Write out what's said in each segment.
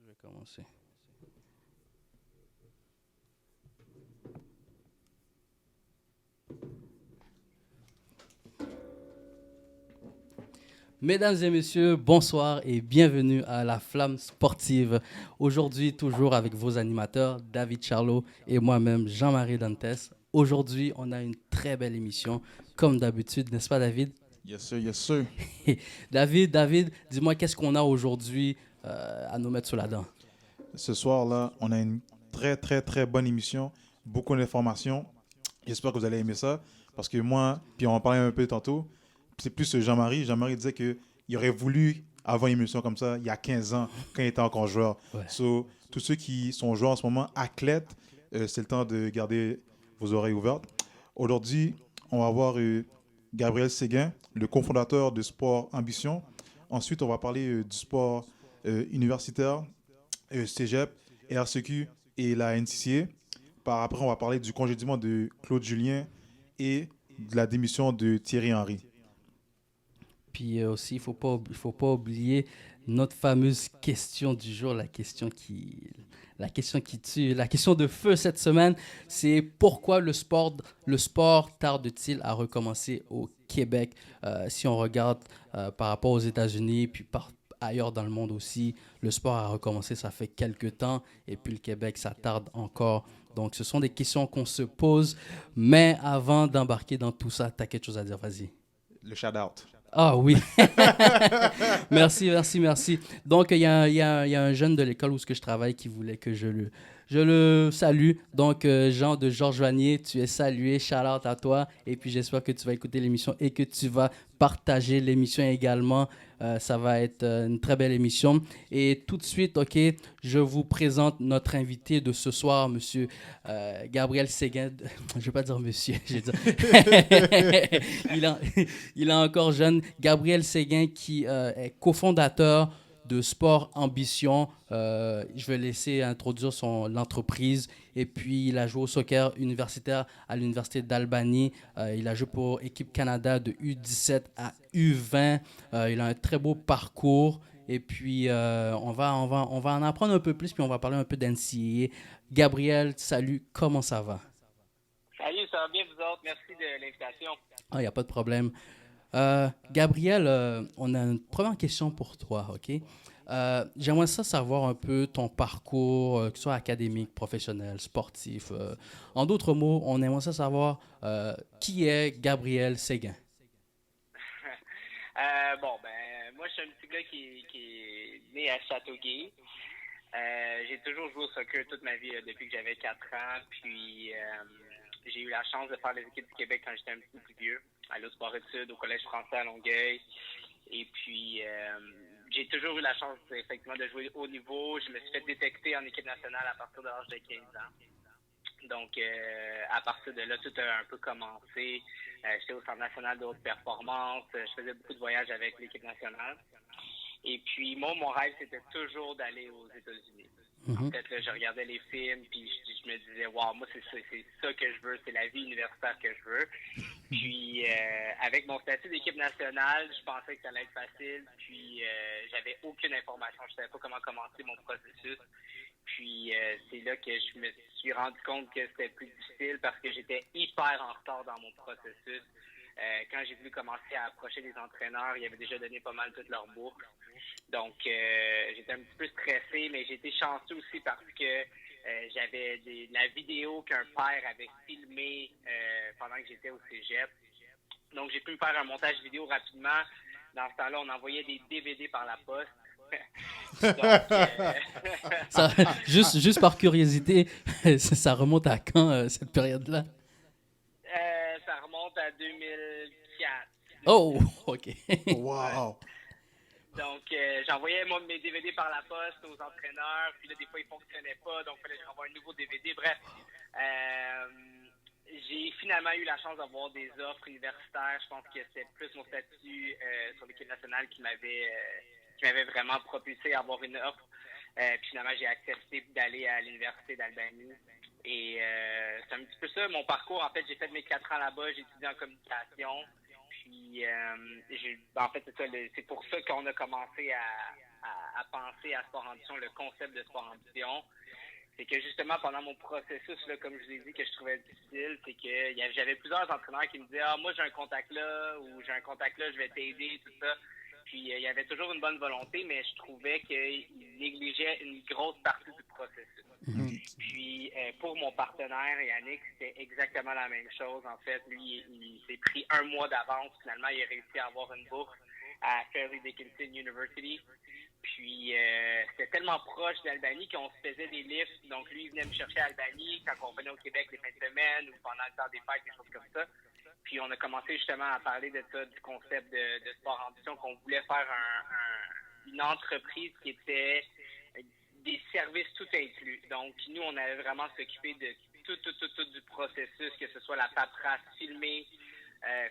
Je vais commencer. Mesdames et messieurs, bonsoir et bienvenue à la Flamme Sportive. Aujourd'hui, toujours avec vos animateurs, David Charlot et moi-même, Jean-Marie Dantes. Aujourd'hui, on a une très belle émission, comme d'habitude, n'est-ce pas, David? Yes, sir, yes, sir. David, dis-moi, qu'est-ce qu'on a aujourd'hui à nous mettre sous la dent? Ce soir-là, on a une très, très, très bonne émission. Beaucoup d'informations. J'espère que vous allez aimer ça. Parce que moi, puis on en parlait un peu tantôt, c'est plus Jean-Marie. Jean-Marie disait qu'il aurait voulu avoir une émission comme ça il y a 15 ans, quand il était encore joueur. Ouais. So, tous ceux qui sont joueurs en ce moment, athlètes, c'est le temps de garder vos oreilles ouvertes. Aujourd'hui, on va voir Gabriel Séguin, le cofondateur de Sport Ambition. Ensuite, on va parler du sport universitaire, Cégep, RCQ et la NCCA. Par après, on va parler du congédiement de Claude Julien et de la démission de Thierry Henry. Puis aussi, il faut pas oublier notre fameuse question du jour, la question qui tue, la question de feu cette semaine, c'est pourquoi le sport tarde-t-il à recommencer au Québec? Si on regarde par rapport aux États-Unis, puis ailleurs dans le monde aussi, le sport a recommencé, ça fait quelques temps, et puis le Québec, ça tarde encore. Donc, ce sont des questions qu'on se pose, mais avant d'embarquer dans tout ça, tu as quelque chose à dire, vas-y. Le shout-out. Ah oui, merci, merci, merci. Donc, il y a un jeune de l'école où ce que je travaille qui voulait que je le salue. Donc, Jean de Georges Vanier, tu es salué. Shout out à toi. Et puis, j'espère que tu vas écouter l'émission et que tu vas partager l'émission également. Ça va être une très belle émission. Et tout de suite, OK, je vous présente notre invité de ce soir, monsieur Gabriel Séguin. Je ne vais pas dire monsieur, je vais dire. il, a, il est encore jeune. Gabriel Séguin qui est cofondateur de Sport Ambition. Je vais laisser introduire l'entreprise. Et puis, il a joué au soccer universitaire à l'Université d'Albany. Il a joué pour Équipe Canada de U17 à U20. Il a un très beau parcours. Et puis, on va en apprendre un peu plus, puis on va parler un peu d'NCAA. Gabriel, salut, comment ça va? Salut, ça va bien vous autres? Merci de l'invitation. Ah, il n'y a pas de problème. Gabriel, on a une première question pour toi, OK? J'aimerais ça savoir un peu ton parcours, que ce soit académique, professionnel, sportif. En d'autres mots, on aimerait ça savoir qui est Gabriel Séguin. Moi, je suis un petit gars qui est né à Châteauguay. J'ai toujours joué au soccer toute ma vie depuis que j'avais 4 ans. Puis, j'ai eu la chance de faire les équipes du Québec quand j'étais un petit peu plus vieux, aller au sport-études, au Collège français à Longueuil. Et puis, j'ai toujours eu la chance, effectivement, de jouer haut niveau. Je me suis fait détecter en équipe nationale à partir de l'âge de 15 ans. Donc, à partir de là, tout a un peu commencé. J'étais au Centre national de haute performance. Je faisais beaucoup de voyages avec l'équipe nationale. Et puis, moi, mon rêve, c'était toujours d'aller aux États-Unis. En Mhm. fait, là, je regardais les films, puis je me disais, waouh, moi, c'est ça que je veux, c'est la vie universitaire que je veux. Puis, avec mon statut d'équipe nationale, je pensais que ça allait être facile, puis j'avais aucune information, je savais pas comment commencer mon processus. Puis, c'est là que je me suis rendu compte que c'était plus difficile parce que j'étais hyper en retard dans mon processus. Quand j'ai voulu commencer à approcher les entraîneurs, ils avaient déjà donné pas mal toute leur bourse. Donc, j'étais un petit peu stressé, mais j'ai été chanceux aussi parce que j'avais la vidéo qu'un père avait filmée pendant que j'étais au cégep. Donc, j'ai pu me faire un montage vidéo rapidement. Dans ce temps-là, on envoyait des DVD par la poste. Donc, Ça, juste par curiosité, ça remonte à quand cette période-là? ça remonte à 2004. Oh, OK. Ouais. Wow! Donc, j'envoyais mes DVD par la poste aux entraîneurs, puis là, des fois, ils ne fonctionnaient pas, donc il fallait que j'envoie un nouveau DVD. Bref, euh, j'ai finalement eu la chance d'avoir des offres universitaires. Je pense que c'était plus mon statut sur l'équipe nationale qui m'avait vraiment propulsé à avoir une offre. Puis finalement, j'ai accepté d'aller à l'université d'Albany. Et c'est un petit peu ça, mon parcours. En fait, j'ai fait mes 4 ans là-bas, j'ai étudié en communication. Puis, en fait, c'est ça, c'est pour ça qu'on a commencé à penser à Sport Ambition, le concept de Sport Ambition, c'est que justement, pendant mon processus, là, comme je vous ai dit, que je trouvais difficile, c'est que j'avais plusieurs entraîneurs qui me disaient « Ah, moi, j'ai un contact là » ou « J'ai un contact là, je vais t'aider », tout ça. Puis, il y avait toujours une bonne volonté, mais je trouvais qu'ils négligeaient une grosse partie du processus. Puis, pour mon partenaire, Yannick, c'était exactement la même chose. En fait, lui, il s'est pris 1 mois d'avance. Finalement, il a réussi à avoir une bourse à Fairleigh Dickinson University. Puis, c'était tellement proche d'Albany qu'on se faisait des lifts. Donc, lui, il venait me chercher à Albany quand on venait au Québec les fins de semaine ou pendant le temps des fêtes, des choses comme ça. Puis, on a commencé justement à parler de ça, du concept de Sport Ambition, qu'on voulait faire une entreprise qui était des services tout inclus. Donc, nous, on allait vraiment s'occuper de tout du processus, que ce soit la paperasse, filmer,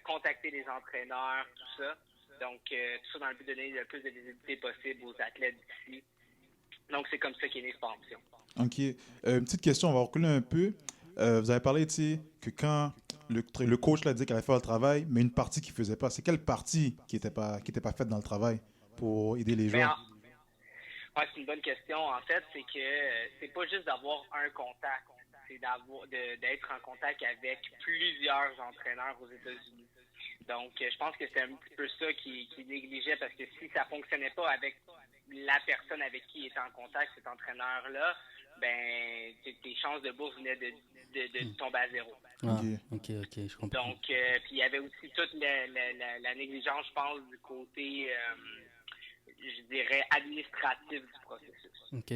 contacter les entraîneurs, tout ça. Donc, tout ça dans le but de donner le plus de visibilité possible aux athlètes d'ici. Donc, c'est comme ça qu'est né Sport Ambition. OK. Une petite question, on va reculer un peu. Vous avez parlé, tu sais, que quand le coach l'a dit qu'elle allait faire le travail, mais une partie qu'il ne faisait pas. C'est quelle partie qui n'était pas faite dans le travail pour aider les joueurs? Ouais, c'est une bonne question. En fait, c'est que c'est pas juste d'avoir un contact, c'est d'être en contact avec plusieurs entraîneurs aux États-Unis. Donc, je pense que c'est un petit peu ça qui négligeait, parce que si ça fonctionnait pas avec la personne avec qui il était en contact, cet entraîneur-là, ben tes chances de bourse venaient de tomber à zéro. Ah, OK, je comprends. Donc, puis il y avait aussi toute la négligence, je pense, du côté, je dirais, administratif du processus. OK.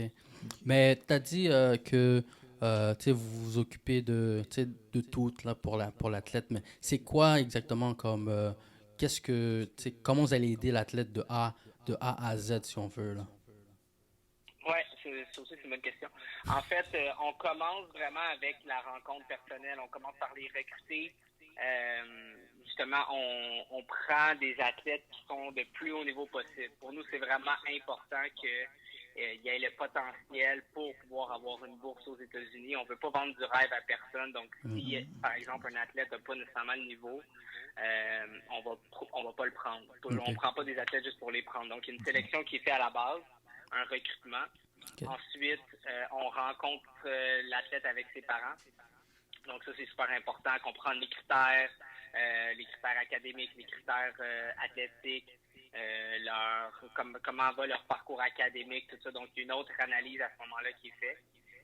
Mais tu as dit que vous vous occupez de tout là, pour l'athlète, mais c'est quoi exactement comme comment vous allez aider l'athlète de A à Z, si on veut, là? Oui, c'est aussi une bonne question. En fait, on commence vraiment avec la rencontre personnelle. On commence par les recruter. Justement, on prend des athlètes qui sont de plus haut niveau possible. Pour nous, c'est vraiment important qu'il y ait le potentiel pour pouvoir avoir une bourse aux États-Unis. On ne veut pas vendre du rêve à personne. Donc, si, par exemple, un athlète n'a pas nécessairement le niveau, on va pas le prendre. On ne prend pas des athlètes juste pour les prendre. Donc, il y a une sélection qui est faite à la base, un recrutement. Okay. Ensuite, on rencontre l'athlète avec ses parents. Donc ça, c'est super important, comprendre les critères académiques, les critères athlétiques, comment va leur parcours académique, tout ça. Donc, il y a une autre analyse à ce moment-là qui est faite.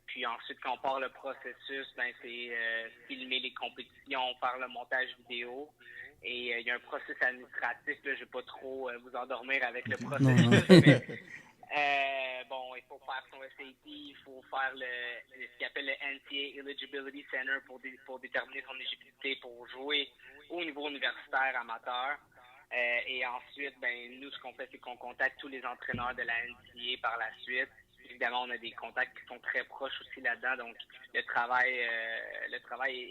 Puis ensuite, quand on part le processus, c'est filmer les compétitions, faire le montage vidéo. Et il y a un processus administratif, là, je ne vais pas trop vous endormir avec le processus, mais il faut faire son SAT, il faut faire ce qu'il appelle le NCAA Eligibility Center pour déterminer son éligibilité pour jouer au niveau universitaire amateur. Et ensuite, nous, ce qu'on fait, c'est qu'on contacte tous les entraîneurs de la NCAA par la suite. Évidemment, on a des contacts qui sont très proches aussi là-dedans, donc le travail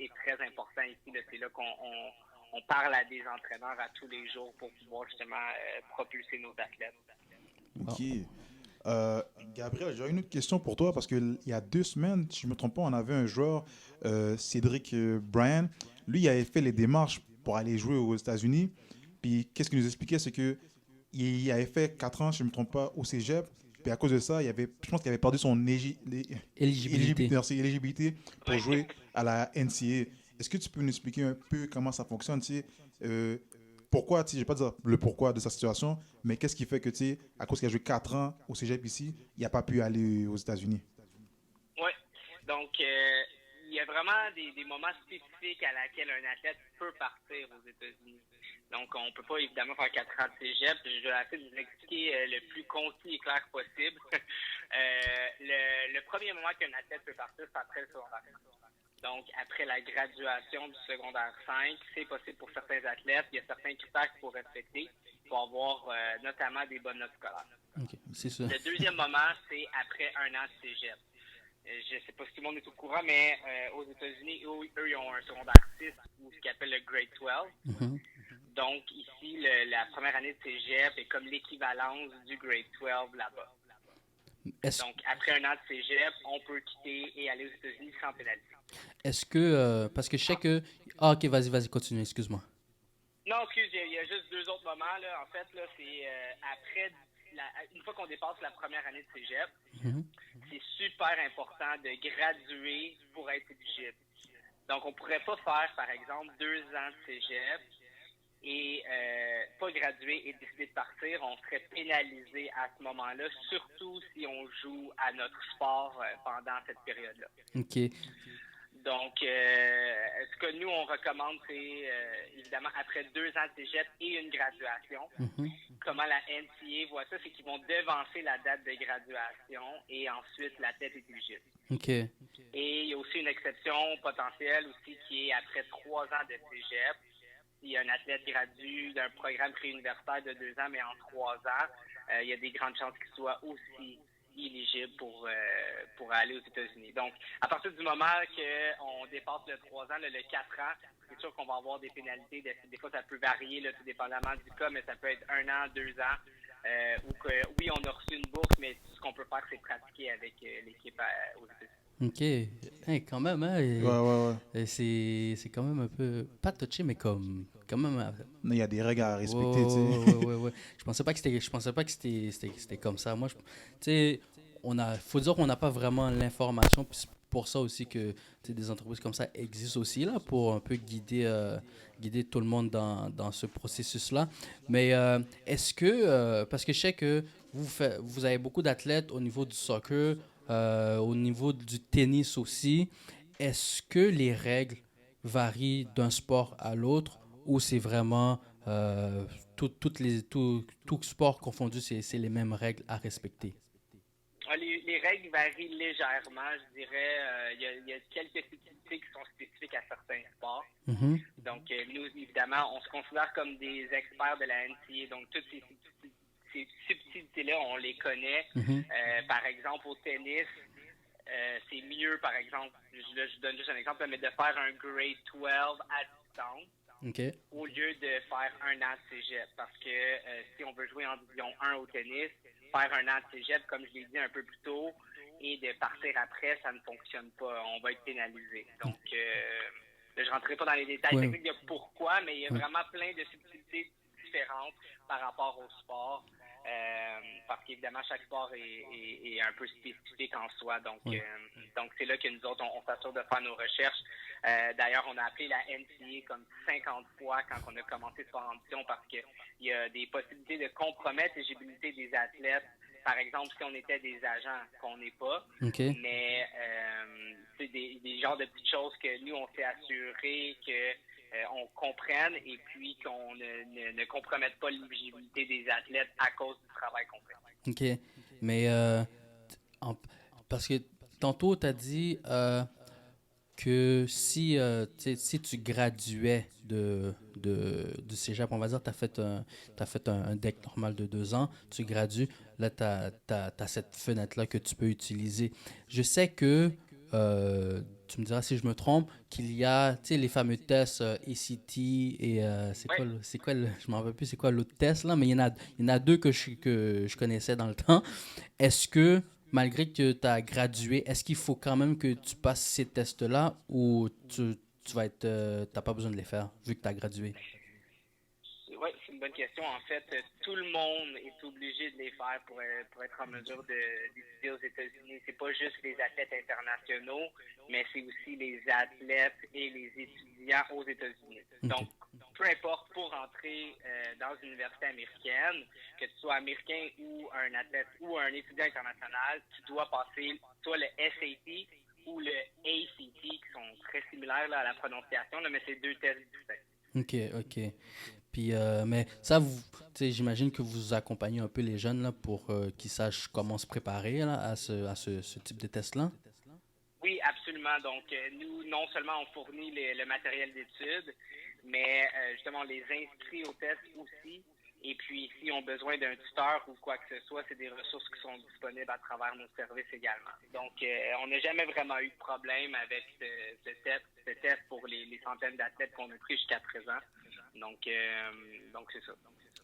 est très important ici. Là, c'est là qu'on parle à des entraîneurs à tous les jours pour pouvoir justement propulser nos athlètes. OK. Gabriel, j'ai une autre question pour toi parce qu'il y a 2 semaines, si je ne me trompe pas, on avait un joueur, Cédric Bryan. Lui, il avait fait les démarches pour aller jouer aux États-Unis. Puis, qu'est-ce qu'il nous expliquait, c'est qu'il avait fait 4 ans, si je ne me trompe pas, au cégep. Puis, à cause de ça, je pense qu'il avait perdu son éligibilité pour jouer à la NCAA. Est-ce que tu peux nous expliquer un peu comment ça fonctionne, pourquoi, je ne vais pas dire le pourquoi de sa situation, mais qu'est-ce qui fait que, à cause qu'il a joué 4 ans au cégep ici, il n'a pas pu aller aux États-Unis? Oui. Donc, il y a vraiment des moments spécifiques à laquelle un athlète peut partir aux États-Unis. Donc, on ne peut pas évidemment faire 4 ans de cégep. Je vais essayer de vous expliquer le plus concis et clair possible. Le premier moment qu'un athlète peut partir, c'est après le secondaire. Donc, après la graduation du secondaire 5, c'est possible pour certains athlètes. Il y a certains critères qu'il faut respecter pour avoir notamment des bonnes notes scolaires. Okay, c'est ça. Le deuxième moment, c'est après 1 an de cégep. Je ne sais pas si tout le monde est au courant, mais aux États-Unis, eux, ils ont un secondaire 6 ou ce qu'ils appellent le Grade 12. Mm-hmm. Donc, ici, la première année de cégep est comme l'équivalence du Grade 12 là-bas. Donc, après 1 an de cégep, on peut quitter et aller aux États-Unis sans pénalité. Est-ce que, parce que je sais que... Ah, OK, vas-y, continue, excuse-moi. Non, excuse, il y a juste 2 autres moments, là. En fait, là, c'est après une fois qu'on dépasse la première année de cégep, Mhm. c'est super important de graduer pour être éligible. Donc, on ne pourrait pas faire, par exemple, 2 ans de cégep et pas graduer et décider de partir. On serait pénalisé à ce moment-là, surtout si on joue à notre sport pendant cette période-là. OK. Donc, ce que nous, on recommande, c'est évidemment après 2 ans de cégep et une graduation. Mhm. Comment la NCA voit ça, c'est qu'ils vont devancer la date de graduation et ensuite l'athlète est éligible. OK. Et il y a aussi une exception potentielle aussi qui est après 3 ans de cégep. Si un athlète gradue d'un programme préuniversitaire de 2 ans, mais en 3 ans, il y a des grandes chances qu'il soit aussi éligible pour aller aux États-Unis. Donc, à partir du moment qu'on dépasse le 3 ans, le 4 ans, c'est sûr qu'on va avoir des pénalités. Des fois, ça peut varier, là, tout dépendamment du cas, mais ça peut être 1 an, 2 ans, ou que, oui, on a reçu une bourse, mais ce qu'on peut faire, c'est pratiquer avec l'équipe aux États-Unis. OK. Hey, quand même, hein? Et c'est quand même un peu, pas touché, mais comme, quand même. Il y a des règles à Ouais, respecter, tu sais. ouais. Je pensais pas que c'était comme ça. Moi, tu sais, faut dire qu'on n'a pas vraiment l'information. Puis c'est pour ça aussi que tu sais, des entreprises comme ça existent aussi là pour un peu guider tout le monde dans ce processus-là. Mais est-ce que, parce que je sais que vous avez beaucoup d'athlètes au niveau du soccer, au niveau du tennis aussi, est-ce que les règles varient d'un sport à l'autre ou c'est vraiment tout sport confondu, c'est les mêmes règles à respecter? Les règles varient légèrement, je dirais. Il y a quelques subtilités qui sont spécifiques à certains sports. Mhm. Donc, nous, évidemment, on se considère comme des experts de la NCA. Donc, toutes ces subtilités-là, on les connaît. Mhm. Par exemple, au tennis, c'est mieux, par exemple, je donne juste un exemple, mais de faire un grade 12 à distance OK. au lieu de faire 1 an de cégep. Parce que si on veut jouer en division 1 au tennis, faire 1 an de cégep, comme je l'ai dit un peu plus tôt, et de partir après, ça ne fonctionne pas. On va être pénalisé. Donc, je ne rentrerai pas dans les détails Ouais. techniques de pourquoi, mais il y a Ouais. vraiment plein de subtilités différentes par rapport au sport. Parce qu'évidemment, chaque sport est un peu spécifique en soi. Donc, Ouais. donc c'est là que nous autres, on s'assure de faire nos recherches. D'ailleurs, on a appelé la NCA comme 50 fois quand on a commencé Sport Ambition parce qu'il y a des possibilités de compromettre l'éligibilité des athlètes. Par exemple, si on était des agents, qu'on n'est pas. OK. Mais c'est des genres de petites choses que nous, on s'est assuré que on comprenne et puis qu'on ne compromette pas l'éligibilité des athlètes à cause du travail qu'on fait. OK. Mais en- parce que tantôt, tu as dit que si tu graduais du cégep, on va dire, tu as fait un deck normal de 2 ans, tu gradues, là, tu as cette fenêtre-là que tu peux utiliser. Je sais que, tu me diras si je me trompe, qu'il y a les fameux tests ACT et je m'en rappelle plus, c'est quoi l'autre test, là, mais il y en a deux que je connaissais dans le temps. Est-ce que, malgré que tu as gradué, est-ce qu'il faut quand même que tu passes ces tests-là ou tu vas être, t'as pas besoin de les faire vu que tu as gradué? Oui, c'est une bonne question. En fait, tout le monde est obligé de les faire pour être en mesure d'étudier aux États-Unis. C'est pas juste les athlètes internationaux, mais c'est aussi les athlètes et les étudiants aux États-Unis. OK. Donc, peu importe, pour entrer dans une université américaine, que tu sois américain ou un athlète ou un étudiant international, tu dois passer soit le SAT ou le ACT, qui sont très similaires là, à la prononciation, là, mais c'est deux tests distincts. OK. Puis, mais ça, j'imagine que vous accompagnez un peu les jeunes là, pour qu'ils sachent comment se préparer là, à ce type de test-là. Oui, absolument. Donc, nous, non seulement on fournit le matériel d'études, mais justement, on les inscrit au test aussi. Et puis, s'ils ont besoin d'un tuteur ou quoi que ce soit, c'est des ressources qui sont disponibles à travers nos services également. Donc, on n'a jamais vraiment eu de problème avec ce test pour les centaines d'athlètes qu'on a pris jusqu'à présent. Donc c'est ça.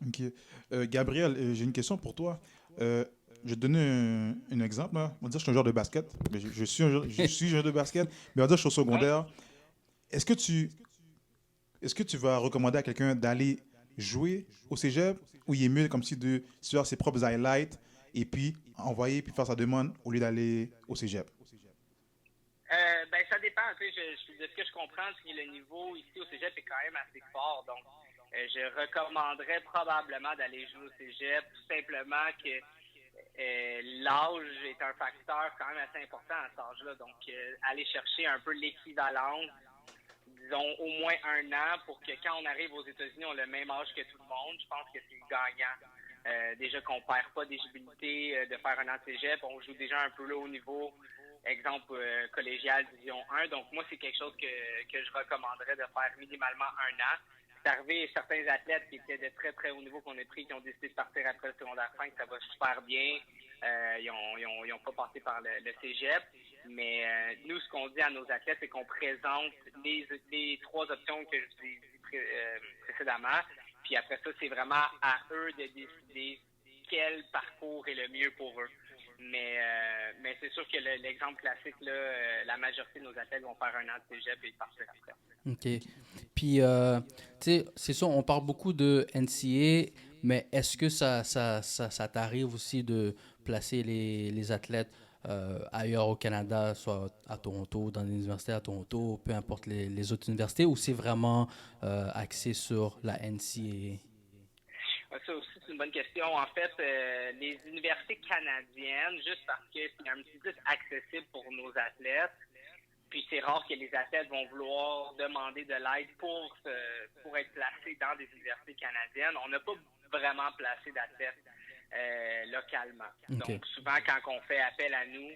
OK. Gabriel, j'ai une question pour toi. Je vais te donner un exemple, hein. On va dire que je suis un joueur de basket. Mais je suis un joueur de basket, mais on va dire que je suis au Ouais. secondaire. Est-ce que tu vas recommander à quelqu'un d'aller jouer au cégep ou il est mieux comme si de faire ses propres highlights et puis envoyer puis faire sa demande au lieu d'aller au cégep? Ben, ça dépend. Tu sais, de ce que je comprends, c'est que le niveau ici au cégep est quand même assez fort. Donc, je recommanderais probablement d'aller jouer au cégep, tout simplement que l'âge est un facteur quand même assez important à cet âge-là. Donc, aller chercher un peu l'équivalence, disons au moins 1 an, pour que quand on arrive aux États-Unis, on a le même âge que tout le monde. Je pense que c'est gagnant. Déjà qu'on ne perd pas d'éligibilité de faire un an de cégep, on joue déjà un peu là au niveau, exemple collégial division 1. Donc, moi, c'est quelque chose que je recommanderais de faire minimalement 1 an. C'est arrivé certains athlètes qui étaient de très, très haut niveau qu'on a pris, qui ont décidé de partir après le secondaire 5, ça va super bien. Ils ont pas passé par le cégep. Mais nous, ce qu'on dit à nos athlètes, c'est qu'on présente les 3 options que je vous ai dit précédemment. Puis après ça, c'est vraiment à eux de décider quel parcours est le mieux pour eux. Mais c'est sûr que l'exemple classique, là, la majorité de nos athlètes vont faire 1 an de cégep et partir après. OK. Puis, tu sais, c'est sûr, on parle beaucoup de NCA, mais est-ce que ça t'arrive aussi de placer les athlètes ailleurs au Canada, soit à Toronto, dans les universités à Toronto, peu importe les autres universités, ou c'est vraiment axé sur la NCA? Ça aussi, c'est une bonne question. En fait, les universités canadiennes, juste parce que c'est un petit peu plus accessible pour nos athlètes, puis c'est rare que les athlètes vont vouloir demander de l'aide pour être placés dans des universités canadiennes. On n'a pas vraiment placé d'athlètes localement. Okay. Donc, souvent, quand on fait appel à nous,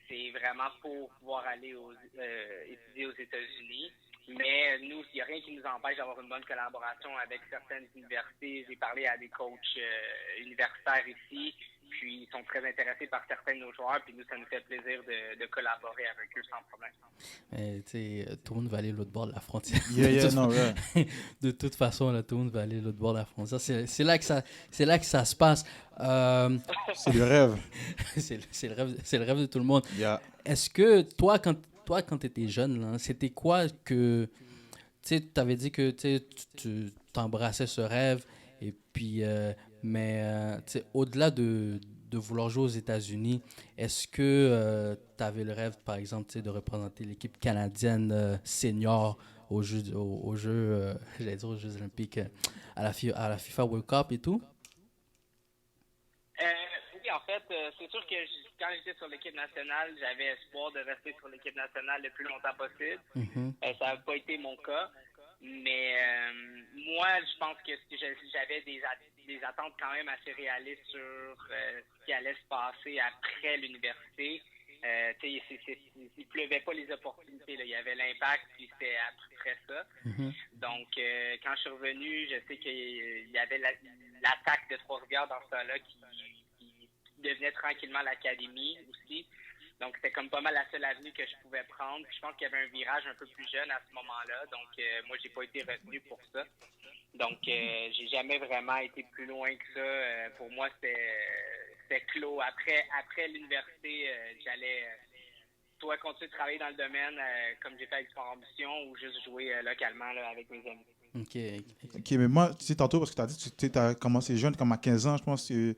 c'est vraiment pour pouvoir aller étudier aux États-Unis. Mais nous, il n'y a rien qui nous empêche d'avoir une bonne collaboration avec certaines universités. J'ai parlé à des coachs universitaires ici, puis ils sont très intéressés par certains de nos joueurs, puis nous, ça nous fait plaisir de collaborer avec eux sans problème. Mais tu sais, tout le monde va aller de l'autre bord de la frontière. De toute façon, là, tout le monde va aller de l'autre bord de la frontière. C'est là que ça se passe. C'est le rêve. c'est le rêve de tout le monde. Yeah. Est-ce que toi, quand tu étais jeune, là, c'était quoi que... Tu sais, tu avais dit que tu t'embrassais ce rêve, et puis, mais au-delà de vouloir jouer aux États-Unis, est-ce que tu avais le rêve, par exemple, de représenter l'équipe canadienne senior aux Jeux, j'allais dire aux Jeux olympiques, à la FIFA World Cup et tout? Oui, en fait, c'est sûr que quand j'étais sur l'équipe nationale, j'avais espoir de rester sur l'équipe nationale le plus longtemps possible. Mm-hmm. Ça n'a pas été mon cas. Mais moi, je pense que j'avais des attentes quand même assez réalistes sur ce qui allait se passer après l'université. Il pleuvait pas les opportunités. Là. Il y avait l'impact, puis c'était à peu près ça. Mm-hmm. Donc, quand je suis revenu, je sais qu'il y avait l'attaque de Trois-Rivières dans ce temps-là qui devenait tranquillement l'académie aussi. Donc, c'était comme pas mal la seule avenue que je pouvais prendre. Puis, je pense qu'il y avait un virage un peu plus jeune à ce moment-là. Donc, moi, j'ai pas été retenu pour ça. Donc, j'ai jamais vraiment été plus loin que ça. Pour moi, c'était clos. Après l'université, j'allais soit continuer de travailler dans le domaine comme j'ai fait avec Sport Ambition ou juste jouer localement là, avec mes amis. OK, mais moi, tu sais, tantôt, parce que tu as dit que tu as commencé jeune, comme à 15 ans, je pense que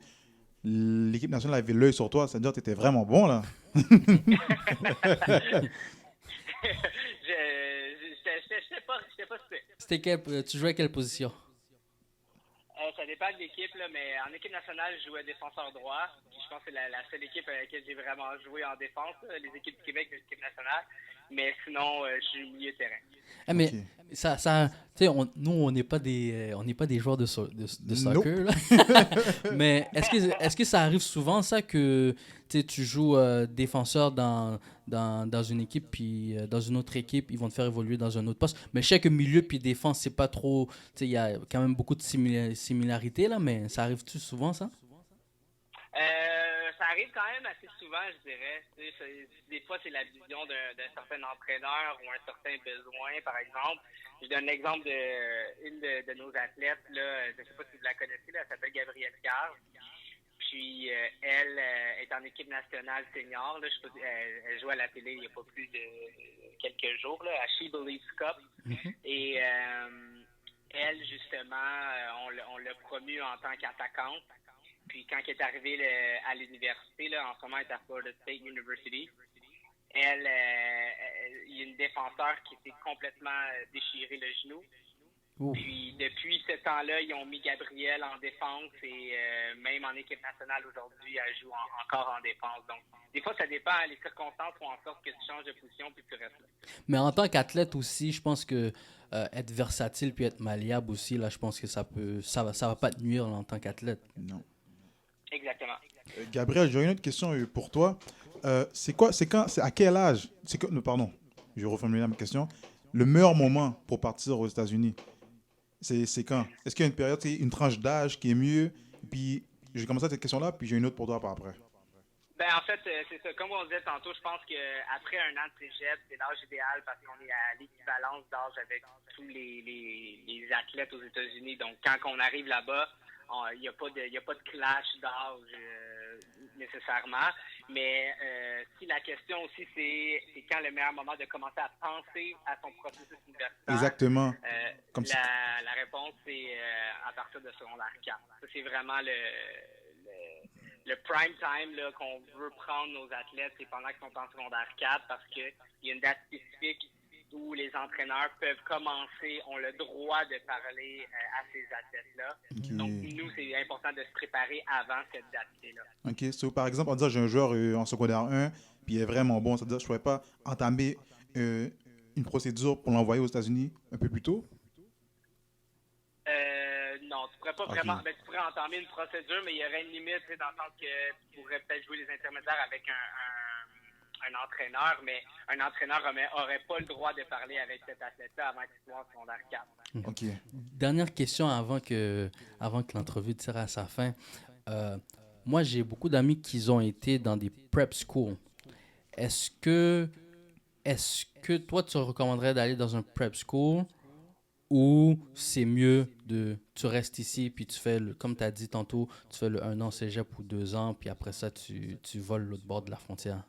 l'équipe nationale avait l'œil sur toi. C'est-à-dire que tu étais vraiment bon, là. Je sais pas si Tu jouais à quelle position? Ça dépend de l'équipe, là, mais en équipe nationale, je jouais défenseur droit. Puis je pense que c'est la seule équipe avec laquelle j'ai vraiment joué en défense, là, les équipes du Québec et l'équipe nationale. Mais sinon, je suis milieu de terrain. Ah, mais ça tu sais, nous, on n'est pas des joueurs de soccer. Là. Mais est-ce que ça arrive souvent, ça, que tu joues défenseur dans une équipe, puis dans une autre équipe, ils vont te faire évoluer dans un autre poste. Mais je sais que milieu puis défense, c'est pas trop... Il y a quand même beaucoup de similarités, là, mais ça arrive-tu souvent, ça? Ça arrive quand même assez souvent, je dirais. Des fois, c'est la vision d'un certain entraîneur ou un certain besoin, par exemple. Je donne l'exemple d'une de nos athlètes, là, je ne sais pas si vous la connaissez, là, elle s'appelle Gabrielle Carr. Puis, elle est en équipe nationale senior. Là, elle joue à la télé il n'y a pas plus de quelques jours, là, à She Believes Cup. Mm-hmm. Et elle, justement, on l'a promue en tant qu'attaquante. Puis quand elle est arrivée à l'université, là, en ce moment, elle est à Florida State University. Elle, il y a une défenseur qui s'est complètement déchiré le genou. Ouf. Puis depuis ce temps-là, ils ont mis Gabriel en défense et même en équipe nationale aujourd'hui, elle joue encore en défense. Donc, des fois, ça dépend. Les circonstances font en sorte que tu changes de position puis tu restes là. Mais en tant qu'athlète aussi, je pense que être versatile puis être malléable aussi, là, je pense que ça va pas te nuire là, en tant qu'athlète. Non. Exactement. Gabriel, j'aurais une autre question pour toi. C'est à quel âge, non, pardon, je reformule ma question. Le meilleur moment pour partir aux États-Unis, c'est quand? Est-ce qu'il y a une période, une tranche d'âge qui est mieux? Puis, j'ai commencé cette question-là, puis j'ai une autre pour toi par après. Ben en fait, c'est ça. Comme on disait tantôt, je pense qu'après un an de cégep, c'est l'âge idéal parce qu'on est à l'équivalence d'âge avec tous les athlètes aux États-Unis. Donc, quand on arrive là-bas, il n'y a pas de clash d'âge nécessairement. Mais si la question aussi, c'est quand le meilleur moment de commencer à penser à son processus universitaire. Exactement. La réponse, c'est à partir de secondaire 4. Ça, c'est vraiment le prime time là, qu'on veut prendre nos athlètes, c'est pendant qu'ils sont en secondaire 4 parce qu'il y a une date spécifique où les entraîneurs peuvent commencer, ont le droit de parler à ces athlètes-là. Okay. Donc, nous, c'est important de se préparer avant cette date-là. OK. So, par exemple, on dit j'ai un joueur en secondaire 1, puis il est vraiment bon. C'est-à-dire je ne pourrais pas entamer une procédure pour l'envoyer aux États-Unis un peu plus tôt? Non, tu pourrais pas vraiment. Ben, tu pourrais entamer une procédure, mais il y aurait une limite dans le sens que tu pourrais peut-être jouer les intermédiaires avec un entraîneur, mais un entraîneur n'aurait pas le droit de parler avec cet athlète-là avant qu'il soit en secondaire 4. OK. Dernière question avant que l'entrevue tire à sa fin. Moi, j'ai beaucoup d'amis qui ont été dans des prep schools. Est-ce que toi, tu recommanderais d'aller dans un prep school ou c'est mieux tu restes ici puis tu fais, comme tu as dit tantôt, tu fais le 1 an cégep ou 2 ans puis après ça, tu voles l'autre bord de la frontière?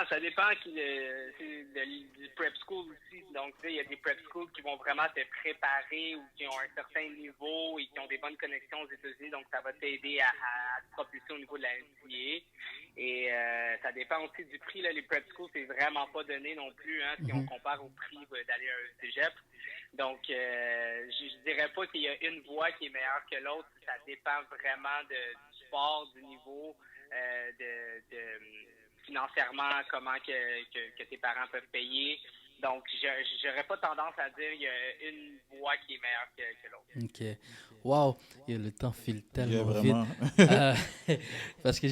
Ça dépend du prep school aussi. Donc, tu sais, il y a des prep schools qui vont vraiment te préparer ou qui ont un certain niveau et qui ont des bonnes connexions aux États-Unis. Donc, ça va t'aider à te propulser au niveau de la NCAA. Et ça dépend aussi du prix. Là. Les prep schools, c'est vraiment pas donné non plus si on compare au prix d'aller à un cégep. Donc, je dirais pas qu'il y a une voie qui est meilleure que l'autre. Ça dépend vraiment du sport, du niveau, financièrement, comment que tes parents peuvent payer. Donc, j'aurais pas tendance à dire qu'il y a une voie qui est meilleure que l'autre. OK. Wow! Et le temps file tellement vraiment. vite. Parce que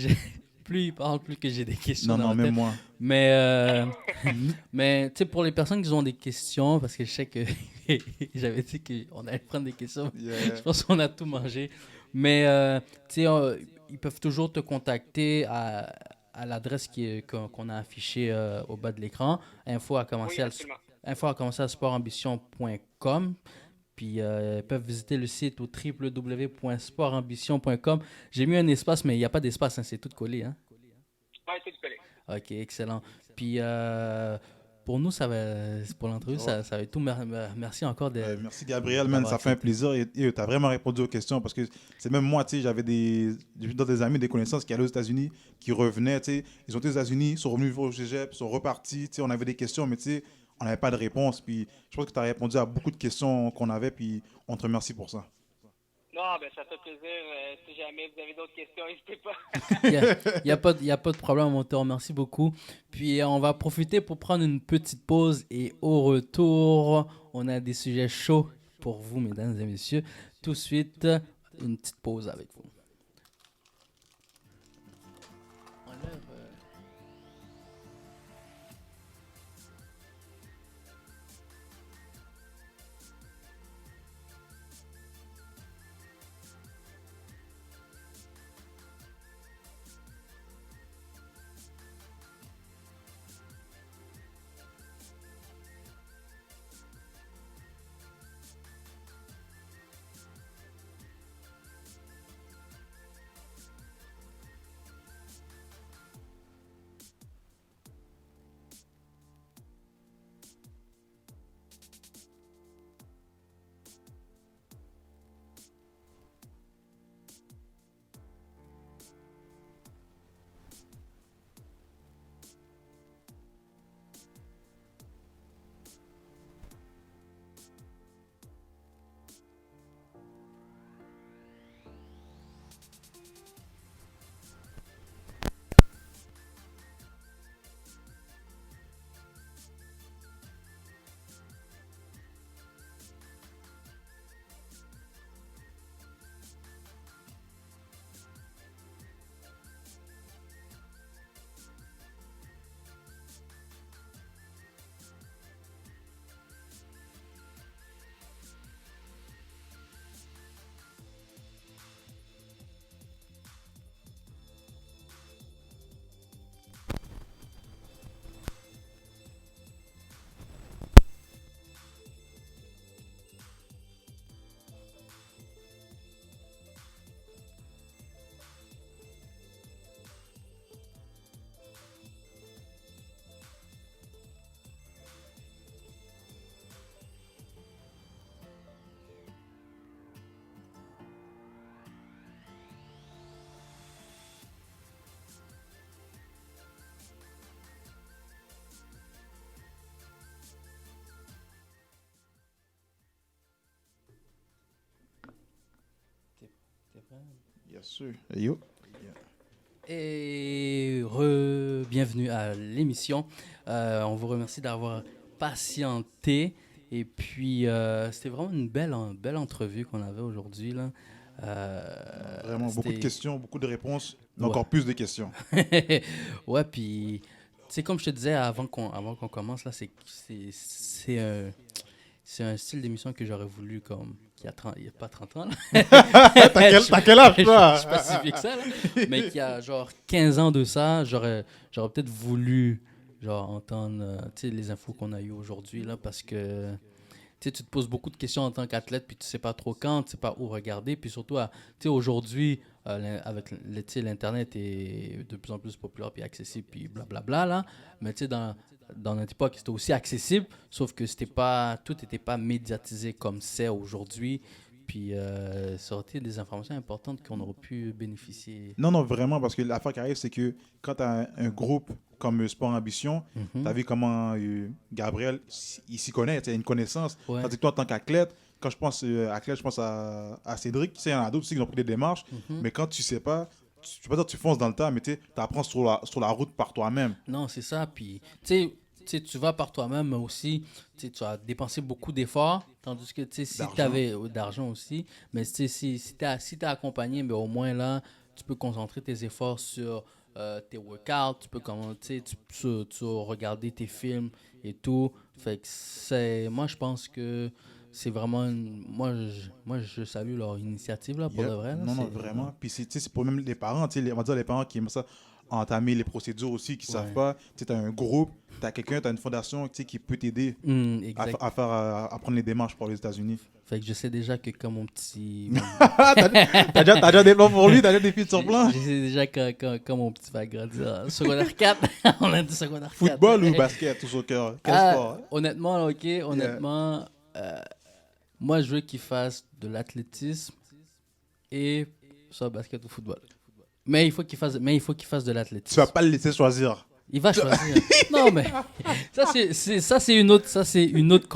plus il parle, plus que j'ai des questions dans la même tête. moi. Mais tu sais, pour les personnes qui ont des questions, parce que je sais que j'avais dit qu'on allait prendre des questions. Yeah. Je pense qu'on a tout mangé. Mais tu sais, ils peuvent toujours te contacter à l'adresse qu'on a affichée au bas de l'écran. Info à commencer à sportambition.com. Puis ils peuvent visiter le site au www.sportambition.com. J'ai mis un espace, mais il n'y a pas d'espace, hein, c'est tout collé. Hein? Oui, c'est tout collé. OK, excellent. Puis pour nous, pour l'entrevue, ça va être tout. Merci encore. Merci Gabriel, man, ça fait un plaisir et tu as vraiment répondu aux questions parce que c'est même moi, tu sais, j'avais des amis, des connaissances qui allaient aux États-Unis, qui revenaient, tu sais, ils ont été aux États-Unis, sont revenus au cégep, sont repartis, tu sais, on avait des questions, mais tu sais, on n'avait pas de réponse. Puis je pense que tu as répondu à beaucoup de questions qu'on avait, puis on te remercie pour ça. Non, ben ça fait plaisir. Si jamais vous avez d'autres questions, n'hésitez pas. Il y a pas de problème, on te remercie beaucoup. Puis on va profiter pour prendre une petite pause et au retour, on a des sujets chauds pour vous, mesdames et messieurs. Tout de suite, une petite pause avec vous. Bien sûr. Yo. Et bienvenue à l'émission. On vous remercie d'avoir patienté. Et puis, c'était vraiment une belle entrevue qu'on avait aujourd'hui, là. Vraiment, beaucoup de C'était... questions, beaucoup de réponses, mais Ouais. encore plus de questions. Ouais, puis, tu sais, comme je te disais avant qu'on commence, là, c'est un style d'émission que j'aurais voulu comme il y a pas 30 ans, là. T'as quel âge, toi? Je suis pas si vieux que ça, là. Mais qu'il y a genre 15 ans de ça, j'aurais peut-être voulu genre entendre tu sais, les infos qu'on a eues aujourd'hui, là, parce que tu sais, tu te poses beaucoup de questions en tant qu'athlète, puis tu sais pas trop quand, tu sais pas où regarder, puis surtout, tu sais, aujourd'hui, avec tu sais, l'Internet est de plus en plus populaire, puis accessible, puis blablabla, là, mais tu sais, dans notre époque, c'était aussi accessible, sauf que tout n'était pas médiatisé comme c'est aujourd'hui, puis ça aurait été des informations importantes qu'on aurait pu bénéficier. Non, non, vraiment, parce que l'affaire qui arrive, c'est que quand tu as un groupe comme Sport Ambition, tu as vu comment Gabriel, il s'y connaît, il a une connaissance. Ouais. Tandis que toi, en tant qu'athlète, quand je pense à athlète, je pense à Cédric. Tu sais, il y en a d'autres aussi qui ont pris des démarches, mais quand tu sais pas, tu peux pas dire que tu fonces dans le tas, mais tu apprends sur la route par toi-même. Non, c'est ça. Puis, tu sais, tu vas par toi-même, mais aussi, tu sais, tu as dépensé beaucoup d'efforts, tandis que, tu sais, si tu avais d'argent aussi, mais tu sais, si t'es accompagné, mais au moins là, tu peux concentrer tes efforts sur tes workouts, tu peux tu regarder tes films et tout. Fait que moi, je pense que c'est vraiment, moi, je salue leur initiative, là, pour Yep. de vrai. Là, Non, non, vraiment. Puis c'est pour même les parents, tu sais, on va dire les parents qui aiment ça, entamer les procédures aussi, qui savent pas. Tu sais, as un groupe, tu as quelqu'un, tu as une fondation, tu sais, qui peut t'aider Exact. à prendre les démarches pour les États-Unis. Fait que je sais déjà que comme mon petit... T'as déjà des plans pour lui, t'as déjà des filles sur plan. Je sais déjà que mon petit va grandir. Secondaire 4, on a dit secondaire 4. Football ou basket, tout soccer? Quel sport? Honnêtement, là, ok, honnêtement, moi je veux qu'il fasse de l'athlétisme et soit basket ou football. Mais il faut qu'il fasse de Tu l'athlétisme. vas pas le laisser choisir. Il va choisir. Non, mais ça c'est une autre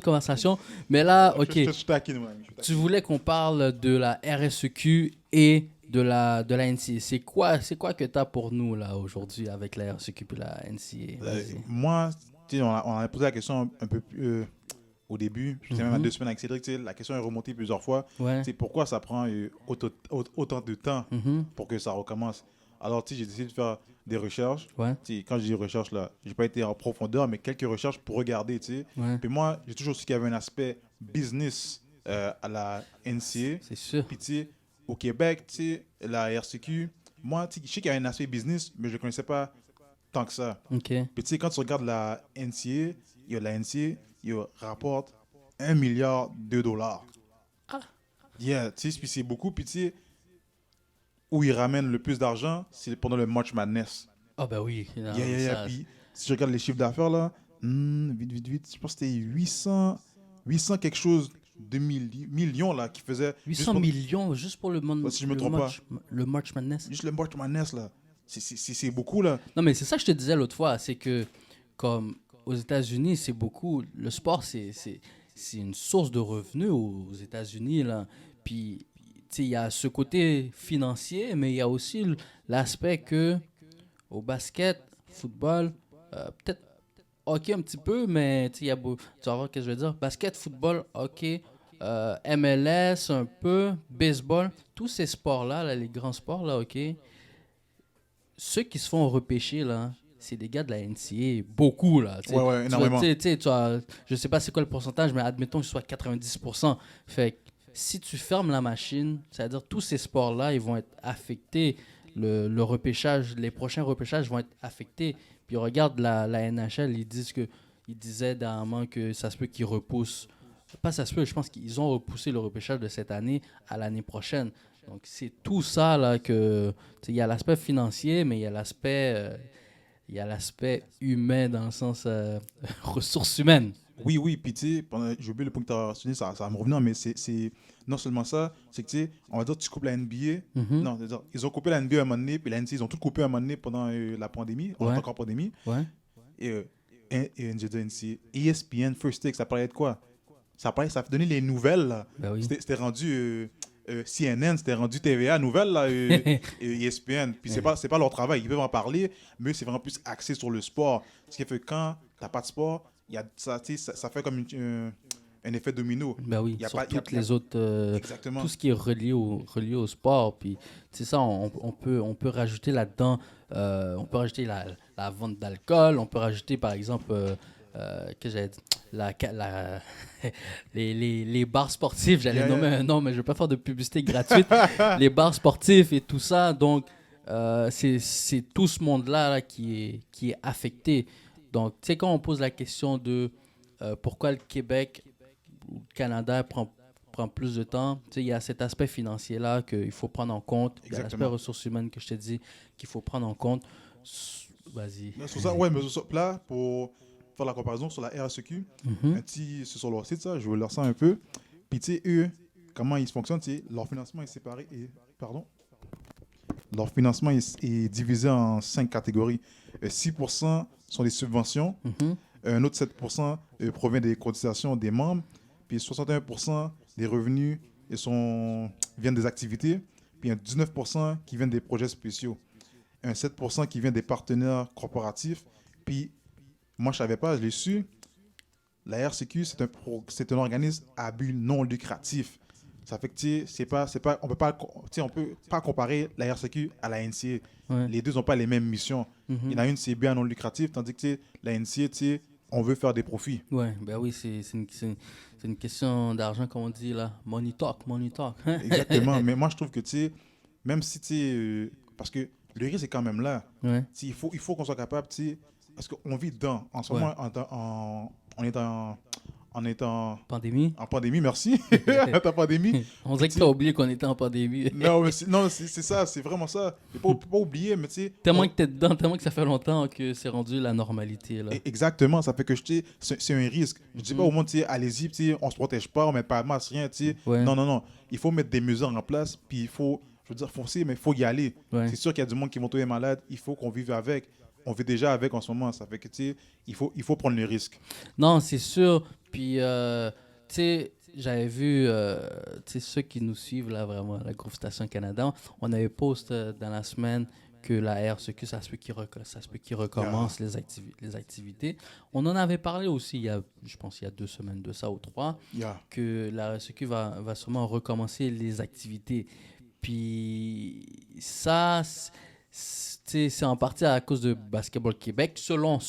conversation. Mais là, ok. Je suis taquine, moi. Tu voulais qu'on parle de la RSEQ et de la NCA. C'est quoi que tu as pour nous là aujourd'hui avec la RSEQ et la NCA? Vas-y. Moi, tu sais, on a posé la question un peu plus au début. Je sais même à 2 semaines avec Cédric, tu sais, la question est remontée plusieurs fois. Ouais. Tu sais, pourquoi ça prend autant de temps Mhm. pour que ça recommence? Alors, tu sais, j'ai décidé de faire des recherches. Ouais. Tu sais, quand je dis recherche, là, j'ai pas été en profondeur, mais quelques recherches pour regarder, tu sais. Ouais. Puis moi, j'ai toujours su qu'il y avait un aspect business à la NCA. C'est sûr. Puis, tu sais, au Québec, tu sais, la RCQ, moi, tu sais, je sais qu'il y a un aspect business, mais je ne connaissais pas tant que ça. OK. Puis, tu sais, quand tu regardes la NCA, il rapporte $1 milliard. Ah. Yeah, tu sais, puis c'est beaucoup. Puis, tu sais, où ils ramènent le plus d'argent, c'est pendant le March Madness. Ah ben oui. Non, Yeah. ça- Puis, si je regarde les chiffres d'affaires, là, vite, je pense que c'était 800 quelque chose de millions, là, qui faisaient... 800 millions juste pour le, Ouais, si je me trompe le March Madness. Juste le March Madness, là. C'est beaucoup, là. Non, mais c'est ça que je te disais l'autre fois, c'est que comme aux États-Unis, c'est beaucoup le sport, c'est une source de revenus aux États-Unis là. Puis tu sais, il y a ce côté financier, mais il y a aussi l'aspect que au basket, football, peut-être hockey un petit peu, mais tu sais, tu vas voir ce que je veux dire. Basket, football, hockey, MLS un peu, baseball, tous ces sports-là, là, les grands sports, là, ok. Ceux qui se font repêcher, là, c'est des gars de la NCA, beaucoup, là. Tu sais. Ouais, énormément. Tu sais, je sais pas c'est quoi le pourcentage, mais admettons que ce soit 90%. Fait que si tu fermes la machine, c'est-à-dire tous ces sports-là, ils vont être affectés. Le repêchage, les prochains repêchages vont être affectés. Puis regarde la NHL, ils disaient dernièrement que ça se peut qu'ils repoussent. Pas ça se peut, je pense qu'ils ont repoussé le repêchage de cette année à l'année prochaine. Donc c'est tout ça là que il y a l'aspect financier, mais il y a l'aspect humain dans le sens ressources humaines. Oui, puis tu sais, j'ai oublié le point que tu as mentionné, ça va me revenir, mais c'est non seulement ça, c'est que tu sais, on va dire tu coupes la NBA. Non, c'est-à-dire, ils ont coupé la NBA à un moment donné, puis la NCA, ils ont tout coupé à un moment donné pendant la pandémie, Ouais. encore pandémie. Ouais. Et j'ai dit NCA, ESPN First Take, ça parlait de quoi? Ça donnait les nouvelles, là. Ben oui. C'était rendu CNN, c'était rendu TVA Nouvelle, là, et ESPN. Puis c'est pas leur travail, ils peuvent en parler, mais c'est vraiment plus axé sur le sport. Ce qui fait que quand t'as pas de sport, il y a ça, tu sais, ça fait comme un effet domino. Ben oui, Il y a sur pas, il y a- toutes il y a- les autres, Exactement. tout ce qui est relié au sport. Puis, c'est ça, on peut rajouter là-dedans, on peut rajouter la vente d'alcool, on peut rajouter, par exemple, que j'allais dire, les bars sportifs, j'allais Yeah, nommer yeah. un nom, mais je ne vais pas faire de publicité gratuite. Les bars sportifs et tout ça, donc, c'est tout ce monde-là là, qui est affecté. Donc, tu sais, quand on pose la question de pourquoi le Québec ou le Canada prend plus de temps. Tu sais, il y a cet aspect financier-là qu'il faut prendre en compte. Il y a l'aspect Exactement. ressources humaines que je t'ai dit qu'il faut prendre en compte. Vas-y. Mais sur ça, ouais, mais sur ça, là, pour faire la comparaison sur la RSEQ, Mhm. un petit, c'est sur leur site, ça, je vais leur ça un peu. Puis, tu sais, eux, comment ils fonctionnent, tu sais, leur financement est séparé, pardon, leur financement est divisé en 5 catégories. 6% sont des subventions, Mhm. un autre 7% provient des cotisations des membres, puis 61% des revenus viennent des activités, puis un 19% qui viennent des projets spéciaux, un 7% qui vient des partenaires corporatifs, puis moi je savais pas, je l'ai su, la RCQ c'est un organisme à but non lucratif. Ça fait que tu sais, on peut pas comparer la RCQ à la NCA. Ouais. Les deux n'ont pas les mêmes missions. Mhm. Il y en a une, c'est bien non lucratif, tandis que tu sais, la NCA, tu sais, on veut faire des profits. Ouais, ben oui, c'est une question d'argent, comme on dit là. Money talk, money talk. Exactement. Mais moi, je trouve que, tu sais, même si, tu sais, parce que le risque est quand même là. Ouais, Tu sais, il faut qu'on soit capable, tu sais, parce qu'on vit dedans. En ce Ouais. moment, on est pandémie. en pandémie, merci. En pandémie. On dirait que tu as oublié qu'on était en pandémie. Non, mais c'est ça, c'est vraiment ça. Il faut pas oublier, mais tu sais. Tellement que tu es dedans, tellement que ça fait longtemps que c'est rendu la normalité. Là. Exactement, ça fait que c'est un risque. Je dis pas au monde, tu sais, allez-y, tu sais, on se protège pas, on met pas de masque, rien, tu sais. Ouais. Non. Il faut mettre des mesures en place, puis il faut, je veux dire, forcer, mais il faut y aller. Ouais. C'est sûr qu'il y a du monde qui vont tomber malade, il faut qu'on vive avec. On vit déjà avec en ce moment, ça fait que, tu sais, il faut prendre le risque. Non, c'est sûr. Puis, tu sais, j'avais vu, tu sais, ceux qui nous suivent, là, vraiment, la Groove Station Canada, on avait post dans la semaine que la RSEQ, ça se peut qu'ils recommencent les activités. On en avait parlé aussi, je pense, il y a 2 semaines de ça, ou 3, Yeah. que la RSEQ va sûrement recommencer les activités. Puis, ça, c'est en partie à cause de Basketball Québec, selon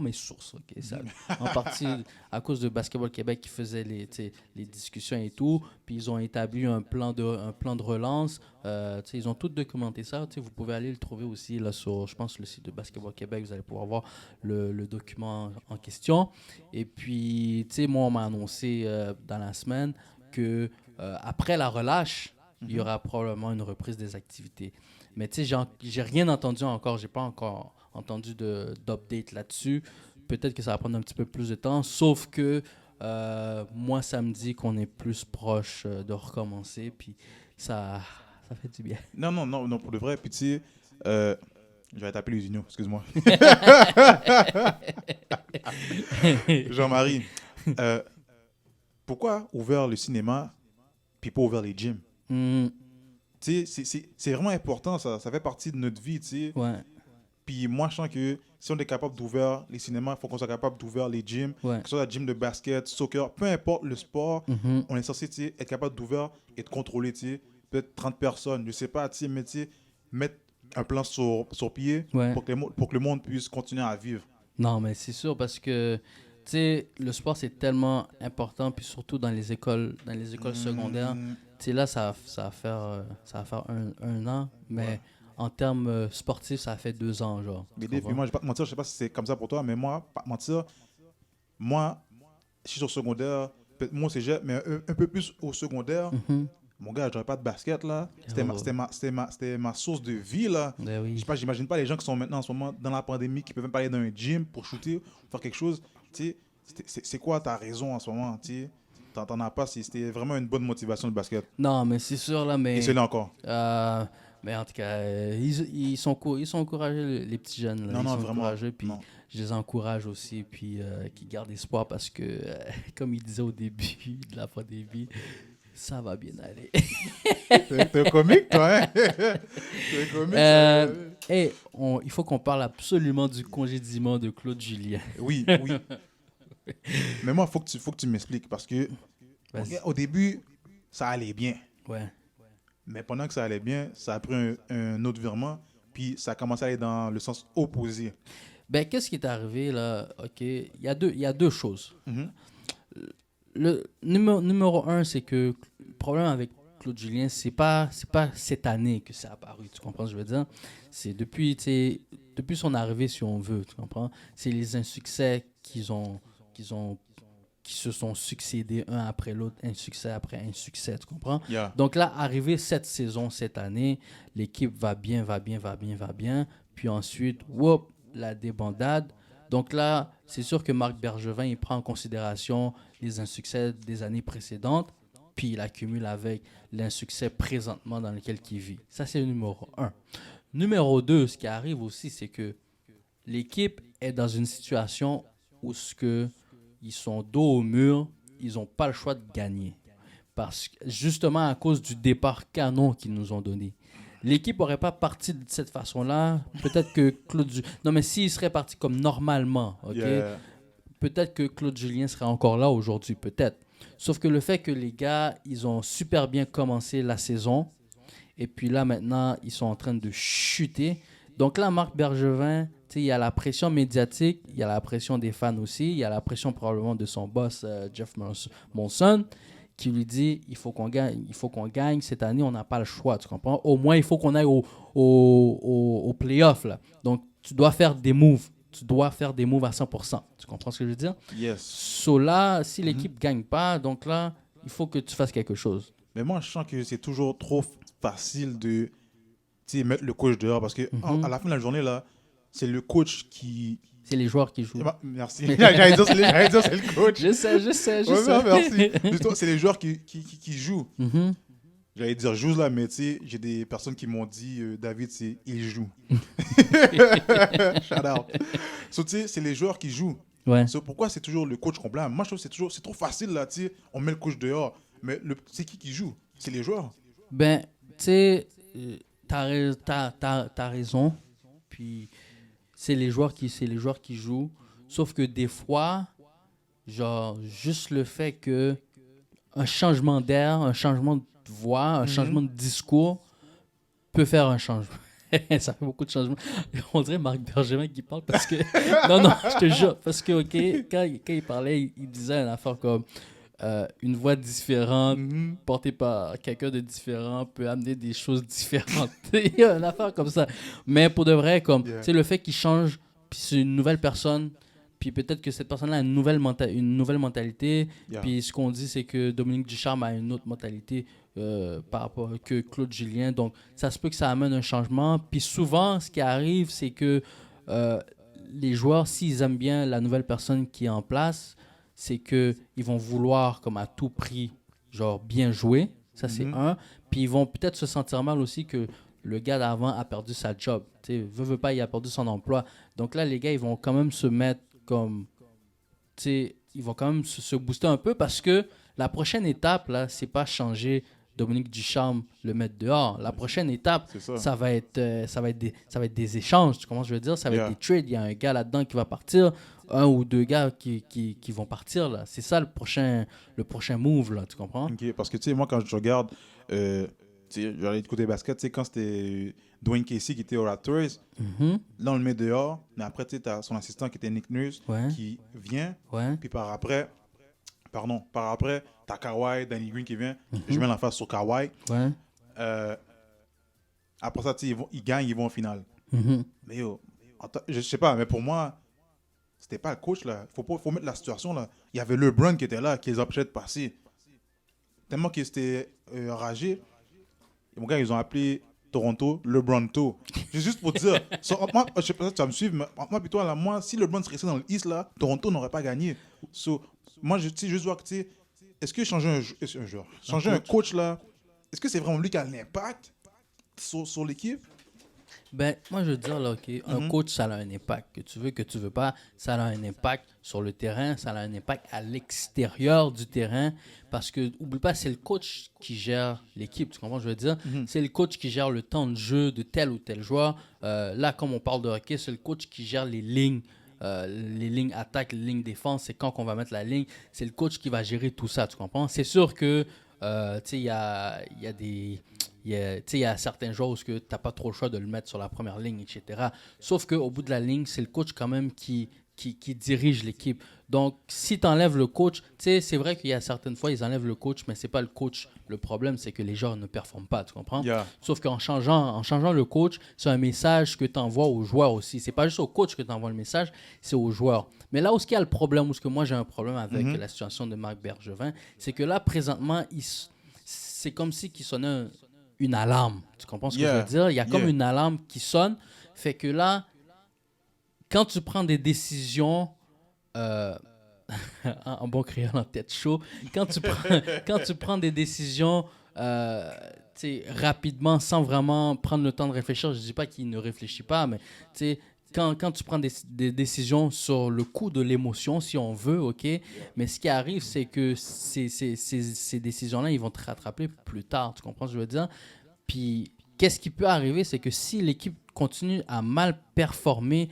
mes sources. Ok, c'est en partie à cause de Basketball Québec qui faisait les discussions et tout. Puis ils ont établi un plan de relance. Ils ont tout documenté ça. Vous pouvez aller le trouver aussi là, sur, je pense, le site de Basketball Québec. Vous allez pouvoir voir le document en question. Et puis, moi, on m'a annoncé dans la semaine que après la relâche, il y aura probablement une reprise des activités. Mais tu sais, j'ai rien entendu encore. J'ai pas encore entendu d'update là-dessus. Peut-être que ça va prendre un petit peu plus de temps. Sauf que moi, ça me dit qu'on est plus proche de recommencer. Puis ça fait du bien. Non, pour de vrai. Puis tu sais, je vais taper les unions, excuse-moi. Jean-Marie, pourquoi ouvert le cinéma puis pas ouvert les gyms? Tu sais, c'est vraiment important, ça fait partie de notre vie, tu sais. Ouais. Puis moi, je sens que si on est capable d'ouvrir les cinémas, il faut qu'on soit capable d'ouvrir les gyms, Ouais. que ce soit la gym de basket, soccer, peu importe le sport, on est censé, tu sais, être capable d'ouvrir et de contrôler, tu sais, peut-être 30 personnes, je sais pas, tu sais, mais tu sais, mettre un plan sur pied Ouais. pour que le monde puisse continuer à vivre. Non, mais c'est sûr parce que tu sais, le sport c'est tellement important, puis surtout dans les écoles secondaires. Tu sais, là, ça va faire un an, mais Ouais. en termes sportifs, ça fait 2 ans, genre. Mais Tu puis comprends? moi, je vais pas te mentir, je sais pas si c'est comme ça pour toi, mais moi, pas te mentir, moi, je suis sur secondaire, peut-être moi au cégep, mais un peu plus au secondaire. Mhm. Mon gars, j'aurais pas de basket là. C'était Oh. c'était ma source de vie là. Ben Je oui. sais pas, j'imagine pas les gens qui sont maintenant en ce moment dans la pandémie qui peuvent même pas aller dans un gym pour shooter, faire quelque chose. Tu sais, c'est quoi ta raison en ce moment, tu sais? T'en as pas, c'était vraiment une bonne motivation de basket. Non, mais c'est sûr, là, mais... Et c'est là encore. Mais en tout cas, ils sont encouragés, les petits jeunes. Là. Non, Ils non, sont vraiment. encouragés, puis Non. je les encourage aussi, puis qui gardent espoir parce que, comme il disait au début de la pandémie, Ça va bien aller. T'es un comique, toi, hein? T'es un comique. Il faut qu'on parle absolument du congédiement de Claude Julien. Oui, oui. Mais moi, faut que tu m'expliques parce que Vas-y. au début, ça allait bien. Ouais. Mais pendant que ça allait bien, ça a pris un autre virement, puis ça a commencé à aller dans le sens opposé. Ben, qu'est-ce qui est arrivé là? OK, il y a deux choses. Mhm. Le numéro un, c'est que le problème avec Claude Julien, c'est pas cette année que ça a apparu, tu comprends ce que je veux dire? C'est depuis, tu sais, depuis son arrivée, si on veut, tu comprends? C'est les insuccès qui se sont succédés un après l'autre, un succès après un succès, tu comprends? Yeah. Donc là, arrivé cette saison, cette année, l'équipe va bien, va bien, va bien, va bien. Puis ensuite, whoop, la débandade. Donc là, c'est sûr que Marc Bergevin, il prend en considération les insuccès des années précédentes, puis il accumule avec l'insuccès présentement dans lequel il vit. Ça, c'est le numéro un. Numéro deux, ce qui arrive aussi, c'est que l'équipe est dans une situation où ils sont dos au mur, ils n'ont pas le choix de gagner. Parce que, justement à cause du départ canon qu'ils nous ont donné. L'équipe n'aurait pas parti de cette façon-là. Peut-être que Non, mais s'il serait parti comme normalement, OK? Yeah. Peut-être que Claude Julien serait encore là aujourd'hui, peut-être. Sauf que le fait que les gars, ils ont super bien commencé la saison, et puis là, maintenant, ils sont en train de chuter. Donc là, Marc Bergevin, tu sais, il y a la pression médiatique, il y a la pression des fans aussi, il y a la pression probablement de son boss, Jeff Molson, qui lui dit, il faut qu'on gagne cette année, on n'a pas le choix, tu comprends? Au moins, il faut qu'on aille au playoff, là. Donc, tu dois faire des moves. Tu dois faire des moves à 100%. Tu comprends ce que je veux dire? Yes. So là, si l'équipe ne gagne pas, donc là, il faut que tu fasses quelque chose. Mais moi, je sens que c'est toujours trop facile de mettre le coach dehors parce que à la fin de la journée, là, c'est le coach qui. C'est les joueurs qui jouent. Merci. J'allais dire, c'est le coach. Je sais. Ouais, non, merci. Plutôt, c'est les joueurs qui jouent. Mhm. J'allais dire joue là, mais tu sais, j'ai des personnes qui m'ont dit David, il joue. Shout out. So, tu sais, c'est les joueurs qui jouent. Ouais. So, pourquoi c'est toujours le coach qu'on blâme? Moi, je trouve que c'est trop facile là, tu sais, on met le coach dehors. Mais c'est qui joue? C'est les joueurs. Ben, tu sais, t'as raison. Puis, c'est les joueurs qui jouent. Sauf que des fois, genre, juste le fait que un changement d'air, un changement de voix, un changement de discours peut faire un changement. Ça fait beaucoup de changements. On dirait Marc Bergevin qui parle parce que... Non, je te jure. Parce que, OK, quand il parlait, il disait une affaire comme une voix différente, portée par quelqu'un de différent, peut amener des choses différentes. Il y a une affaire comme ça. Mais pour de vrai, comme, tu sais, le fait qu'il change, puis c'est une nouvelle personne, puis peut-être que cette personne-là a une nouvelle mentalité. Yeah. Puis ce qu'on dit, c'est que Dominique Ducharme a une autre mentalité par rapport que Claude Julien. Donc, ça se peut que ça amène un changement. Puis souvent, ce qui arrive, c'est que les joueurs, s'ils aiment bien la nouvelle personne qui est en place, c'est qu'ils vont vouloir, comme à tout prix, genre bien jouer. Ça, c'est un. Puis ils vont peut-être se sentir mal aussi que le gars d'avant a perdu sa job. Tu sais, veut pas, il a perdu son emploi. Donc là, les gars, ils vont quand même se mettre comme... Tu sais, ils vont quand même se booster un peu parce que la prochaine étape, là, c'est pas changer Dominique Ducharme, le mettre dehors. La prochaine étape, ça va être des échanges. Tu comprends ce que je veux dire? Ça va être des trades. Il y a un gars là-dedans qui va partir, un ou deux gars qui vont partir. Là. C'est ça le prochain move, là, tu comprends? Okay, parce que, tu sais, moi, quand je regarde, tu sais, j'allais du côté basket, tu sais, quand c'était Dwayne Casey qui était au Raptors, là, on le met dehors, mais après, tu sais, t'as son assistant qui était Nick Nurse qui vient, puis par après, t'as Kawhi, Danny Green qui vient, je mets l'emphase sur Kawhi. Après ça, tu sais, ils gagnent, ils vont en finale. Mais yo, je sais pas, mais pour moi, c'était pas le coach, là. Faut mettre la situation, là. Il y avait LeBron qui était là, qui les empêchait de passer. Tellement qu'ils étaient enragés. Et mon gars, ils ont appelé Toronto LeBronto. Juste pour dire, moi, je sais pas si tu vas me suivre, mais moi, puis toi, là, moi, si LeBron serait resté dans l'East, là, Toronto n'aurait pas gagné. So, moi, je juste voir que, tu sais, est-ce que changer un coach, là, est-ce que c'est vraiment lui qui a l'impact sur l'équipe? Ben, moi, je veux dire, là, OK, un coach, ça a un impact. Que tu veux pas, ça a un impact sur le terrain, ça a un impact à l'extérieur du terrain. Parce que, oublie pas, c'est le coach qui gère l'équipe, tu comprends ce que je veux dire? C'est le coach qui gère le temps de jeu de tel ou tel joueur. Là, comme on parle de hockey, c'est le coach qui gère les lignes attaque, les lignes défense. C'est quand qu'on va mettre la ligne. C'est le coach qui va gérer tout ça, tu comprends? C'est sûr que, tu sais, il y a des... Il y a certains joueurs où tu n'as pas trop le choix de le mettre sur la première ligne, etc. Sauf qu'au bout de la ligne, c'est le coach quand même qui dirige l'équipe. Donc, si tu enlèves le coach, c'est vrai qu'il y a certaines fois, ils enlèvent le coach, mais ce n'est pas le coach. Le problème, c'est que les joueurs ne performent pas, tu comprends? Yeah. Sauf qu'en changeant le coach, c'est un message que tu envoies aux joueurs aussi. C'est pas juste au coach que tu envoies le message, c'est aux joueurs. Mais là où il y a le problème, où moi j'ai un problème avec la situation de Marc Bergevin, c'est que là, présentement, c'est comme si il sonnait une alarme. Tu comprends ce que je veux dire? Il y a comme une alarme qui sonne. Fait que là, quand tu prends des décisions, en bon créole en tête chaud, quand tu prends des décisions rapidement, sans vraiment prendre le temps de réfléchir, je ne dis pas qu'il ne réfléchit pas, mais quand tu prends des décisions sur le coup de l'émotion, si on veut, OK, mais ce qui arrive, c'est que ces décisions-là, ils vont te rattraper plus tard. Tu comprends ce que je veux dire? Puis, qu'est-ce qui peut arriver, c'est que si l'équipe continue à mal performer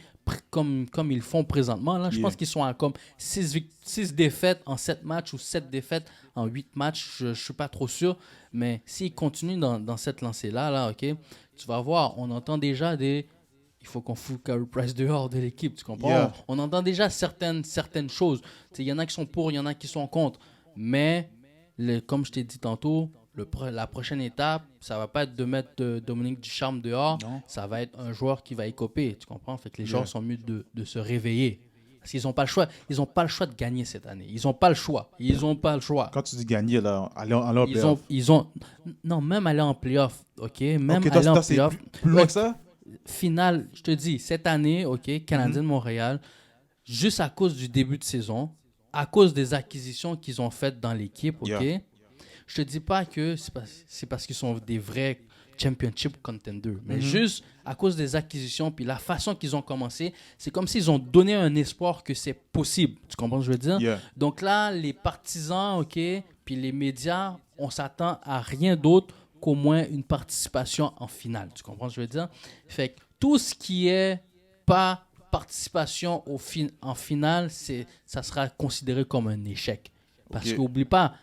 comme ils font présentement, là, je pense qu'ils sont à comme 6 défaites en 7 matchs ou 7 défaites en 8 matchs, je ne suis pas trop sûr, mais s'ils continuent dans cette lancée-là, là, OK, tu vas voir, on entend déjà il faut qu'on fout Carey Price dehors de l'équipe, tu comprends? Yeah. On entend déjà certaines choses. Il y en a qui sont pour, il y en a qui sont contre. Mais, comme je t'ai dit tantôt, la prochaine étape, ça ne va pas être de mettre Dominique Ducharme dehors. Non. Ça va être un joueur qui va écoper, tu comprends? Fait que les joueurs sont mieux de se réveiller. Parce qu'ils n'ont pas le choix. Ils n'ont pas le choix de gagner cette année. Ils n'ont pas le choix. Ils n'ont pas le choix. Quand tu dis gagner, là, aller en playoff. Non, même aller en playoff, OK? Même Ok, aller en c'est playoff. plus loin que ça? Finale, je te dis, cette année, OK, Canadien de Montréal, juste à cause du début de saison, à cause des acquisitions qu'ils ont faites dans l'équipe, OK? Yeah. Je te dis pas que c'est parce qu'ils sont des vrais championship contenders, mais juste à cause des acquisitions puis la façon qu'ils ont commencé, c'est comme s'ils ont donné un espoir que c'est possible. Tu comprends ce que je veux dire? Yeah. Donc là, les partisans, OK, puis les médias, on s'attend à rien d'autre qu'au moins une participation en finale. Tu comprends ce que je veux dire? Fait que tout ce qui est pas participation en finale, ça sera considéré comme un échec. Parce qu'oublie pas,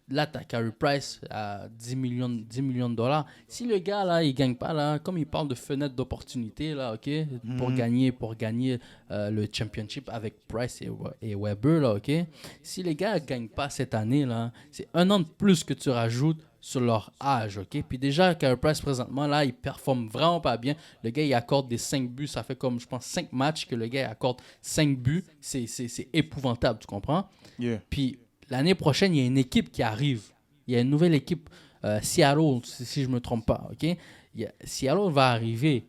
là, tu as Carey Price à 10 millions de dollars. Si le gars, là, il gagne pas, là, comme il parle de fenêtre d'opportunité, là, OK, pour gagner le championship avec Price et Weber, là, OK, si les gars ne gagnent pas cette année, là, c'est un an de plus que tu rajoutes sur leur âge, OK? Puis déjà, Carey Price, présentement, là, il performe vraiment pas bien. Le gars, il accorde des 5 buts. Ça fait comme, je pense, 5 matchs que le gars il accorde 5 buts. C'est épouvantable, tu comprends? Yeah. Puis l'année prochaine, il y a une équipe qui arrive. Il y a une nouvelle équipe, Seattle, si je ne me trompe pas, OK? Seattle va arriver.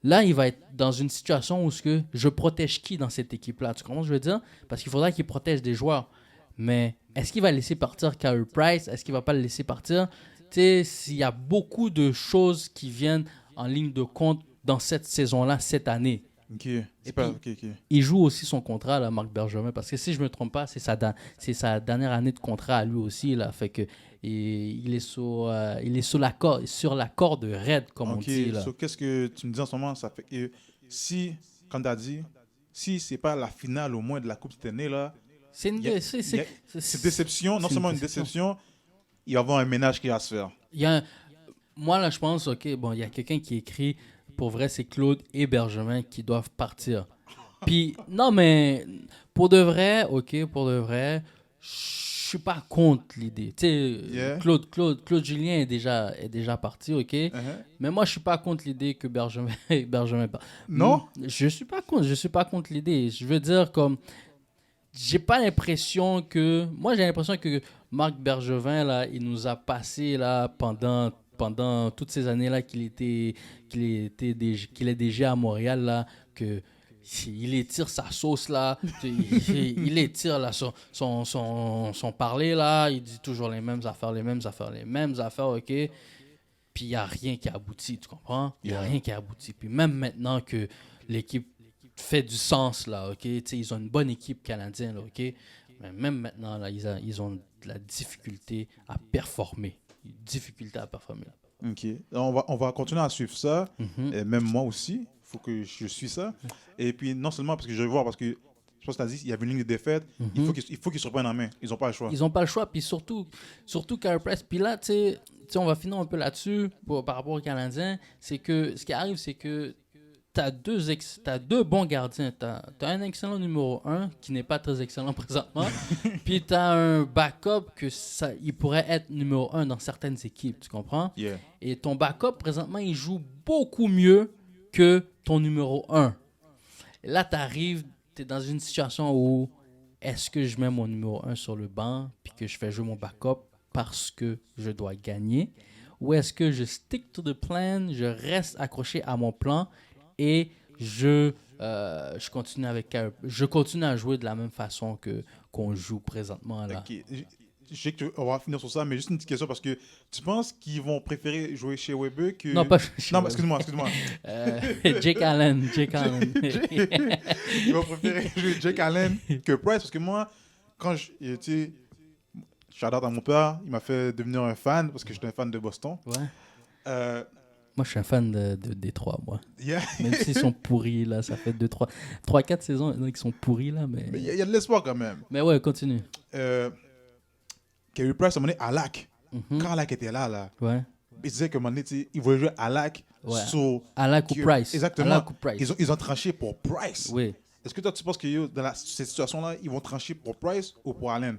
Là, il va être dans une situation où je protège qui dans cette équipe-là? Tu comprends ce que je veux dire? Parce qu'il faudra qu'il protège des joueurs. Mais est-ce qu'il va laisser partir Carey Price? Est-ce qu'il ne va pas le laisser partir? Tu sais, il y a beaucoup de choses qui viennent en ligne de compte dans cette saison-là, cette année. OK. Puis, il joue aussi son contrat, là, Marc Bergevin, parce que si je ne me trompe pas, c'est sa dernière année de contrat à lui aussi. Là, fait que il est sur la corde raide, comme on dit. Là. So, qu'est-ce que tu me dis en ce moment? Ça fait que comme tu as dit, si ce n'est pas la finale au moins de la Coupe cette année, là, c'est déception, non seulement une déception, il va y avoir un ménage qui va se faire. Moi, là, je pense, OK, bon, il y a quelqu'un qui écrit, pour vrai, c'est Claude et Bergevin qui doivent partir. Puis, non, mais pour de vrai, OK, pour de vrai, je suis pas contre l'idée. Tu sais, Claude Julien est déjà parti, OK? Mais moi, je suis pas contre l'idée que Bergevin parte. Non? Je suis pas contre l'idée. Je veux dire, comme... J'ai l'impression que Marc Bergevin, là, il nous a passé là, pendant toutes ces années-là qu'il est déjà à Montréal, là, il étire sa sauce, là, il étire là, son parler, là, il dit toujours les mêmes affaires, OK? Puis il n'y a rien qui aboutit, tu comprends? Il n'y a Yeah. rien qui aboutit. Puis même maintenant que l'équipe fait du sens, là, OK? Tu sais, ils ont une bonne équipe canadienne, là, OK? Mais même maintenant, là, ils ont de la difficulté à performer. Difficulté à performer. OK. On va continuer à suivre ça. Mhm. Et même moi aussi, il faut que je suis ça. Et puis, non seulement parce que je vais voir, parce que je pense que tu as dit, il y avait une ligne de défaite, il faut qu'ils se reprennent en main. Ils n'ont pas le choix. Ils n'ont pas le choix. Puis surtout Carey Price. Puis là, tu sais, on va finir un peu là-dessus par rapport aux Canadiens. C'est que ce qui arrive, c'est que t'as deux bons gardiens. T'as un excellent numéro 1 qui n'est pas très excellent présentement. Puis t'as un backup il pourrait être numéro 1 dans certaines équipes, tu comprends? Yeah. Et ton backup, présentement, il joue beaucoup mieux que ton numéro 1. Et là, t'es dans une situation où est-ce que je mets mon numéro 1 sur le banc puis que je fais jouer mon backup parce que je dois gagner? Ou est-ce que je stick to the plan, je reste accroché à mon plan et je continue je continue à jouer de la même façon qu'on joue présentement là. OK. Je sais qu'on va finir sur ça, mais juste une petite question parce que tu penses qu'ils vont préférer jouer chez Weber que... Non, pas Non, excuse-moi. Jake Allen. Ils vont préférer jouer Jake Allen que Price parce que moi, quand tu sais, shout out à mon père, il m'a fait devenir un fan parce que j'étais un fan de Boston. Ouais. Euh, Moi, je suis un fan de Détroit, moi. yeah. Même s'ils sont pourris, là, ça fait 3-4 saisons qu'ils sont pourris, là, mais... Mais il y a de l'espoir quand même. Mais ouais, continue. Carey Price, à un moment donné, à Lac. Mhm. Quand Lac était là, Ouais. il disait qu'à un moment donné, tu sais, il voulait jouer à Lac Ouais. sur... Alak ou que- Price. Exactement. Alak ou Price. Ils ont tranché pour Price. Oui. Est-ce que toi, tu penses que dans cette situation-là, ils vont trancher pour Price ou pour Allen?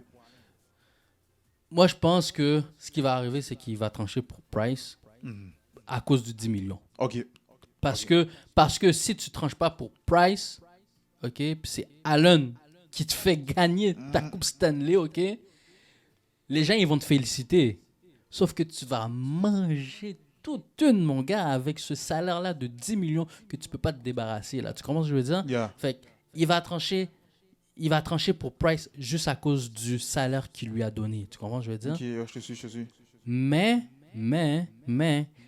Moi, je pense que ce qui va arriver, c'est qu'il va trancher pour Price à cause du 10 millions. OK. Parce que si tu tranches pas pour Price, OK, puis c'est Allen qui te fait gagner ta Coupe Stanley, OK, les gens, ils vont te féliciter. Sauf que tu vas manger toute une, mon gars, avec ce salaire-là de 10 millions que tu peux pas te débarrasser, là. Tu comprends ce que je veux dire? Yeah. Fait qu'il va trancher pour Price juste à cause du salaire qu'il lui a donné. Tu comprends ce que je veux dire? OK, je te suis. Mais,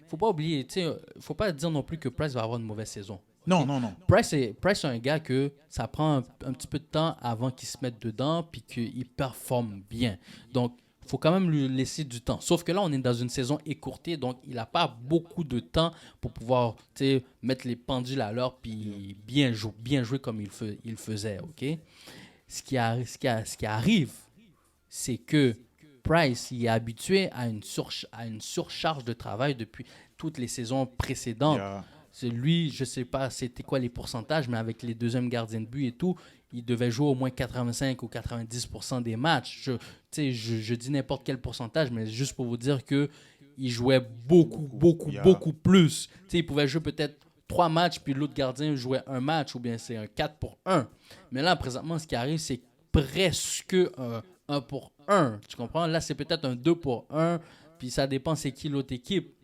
faut pas oublier, tu sais, faut pas dire non plus que Price va avoir une mauvaise saison. Non. Price, c'est un gars que ça prend un petit peu de temps avant qu'il se mette dedans puis qu'il performe bien. Donc, il faut quand même lui laisser du temps. Sauf que là, on est dans une saison écourtée, donc il n'a pas beaucoup de temps pour pouvoir mettre les pendules à l'heure puis bien jouer comme il faisait. OK? Ce qui arrive, c'est que Price il est habitué à une surcharge de travail depuis toutes les saisons précédentes. Yeah. C'est lui, je sais pas c'était quoi les pourcentages, mais avec les deuxièmes gardiens de but et tout, il devait jouer au moins 85 ou 90% des matchs. Je dis n'importe quel pourcentage, mais juste pour vous dire que il jouait beaucoup plus. Il pouvait jouer peut-être 3 matchs, puis l'autre gardien jouait un match, ou bien c'est un 4 pour 1. Mais là, présentement, ce qui arrive, c'est presque un 1 pour 1. Tu comprends? Là, c'est peut-être un 2 pour 1, puis ça dépend c'est qui l'autre équipe.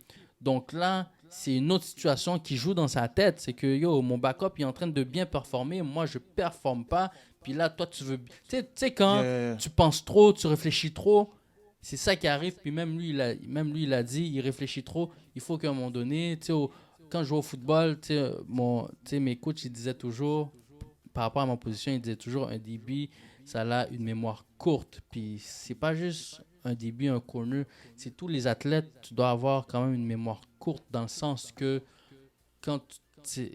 Donc là, c'est une autre situation qui joue dans sa tête. C'est que, mon backup il est en train de bien performer. Moi, je performe pas. Puis là, toi, tu veux... Tu sais, quand tu penses trop, tu réfléchis trop, c'est ça qui arrive. Puis même lui, il a dit, il réfléchit trop. Il faut qu'à un moment donné, quand je jouais au football, mes coachs, ils disaient toujours, par rapport à ma position, ils disaient toujours, un DB, ça a une mémoire courte. Puis c'est pas juste un DB, un corner. C'est tous les athlètes, tu dois avoir quand même une mémoire courte dans le sens que quand tu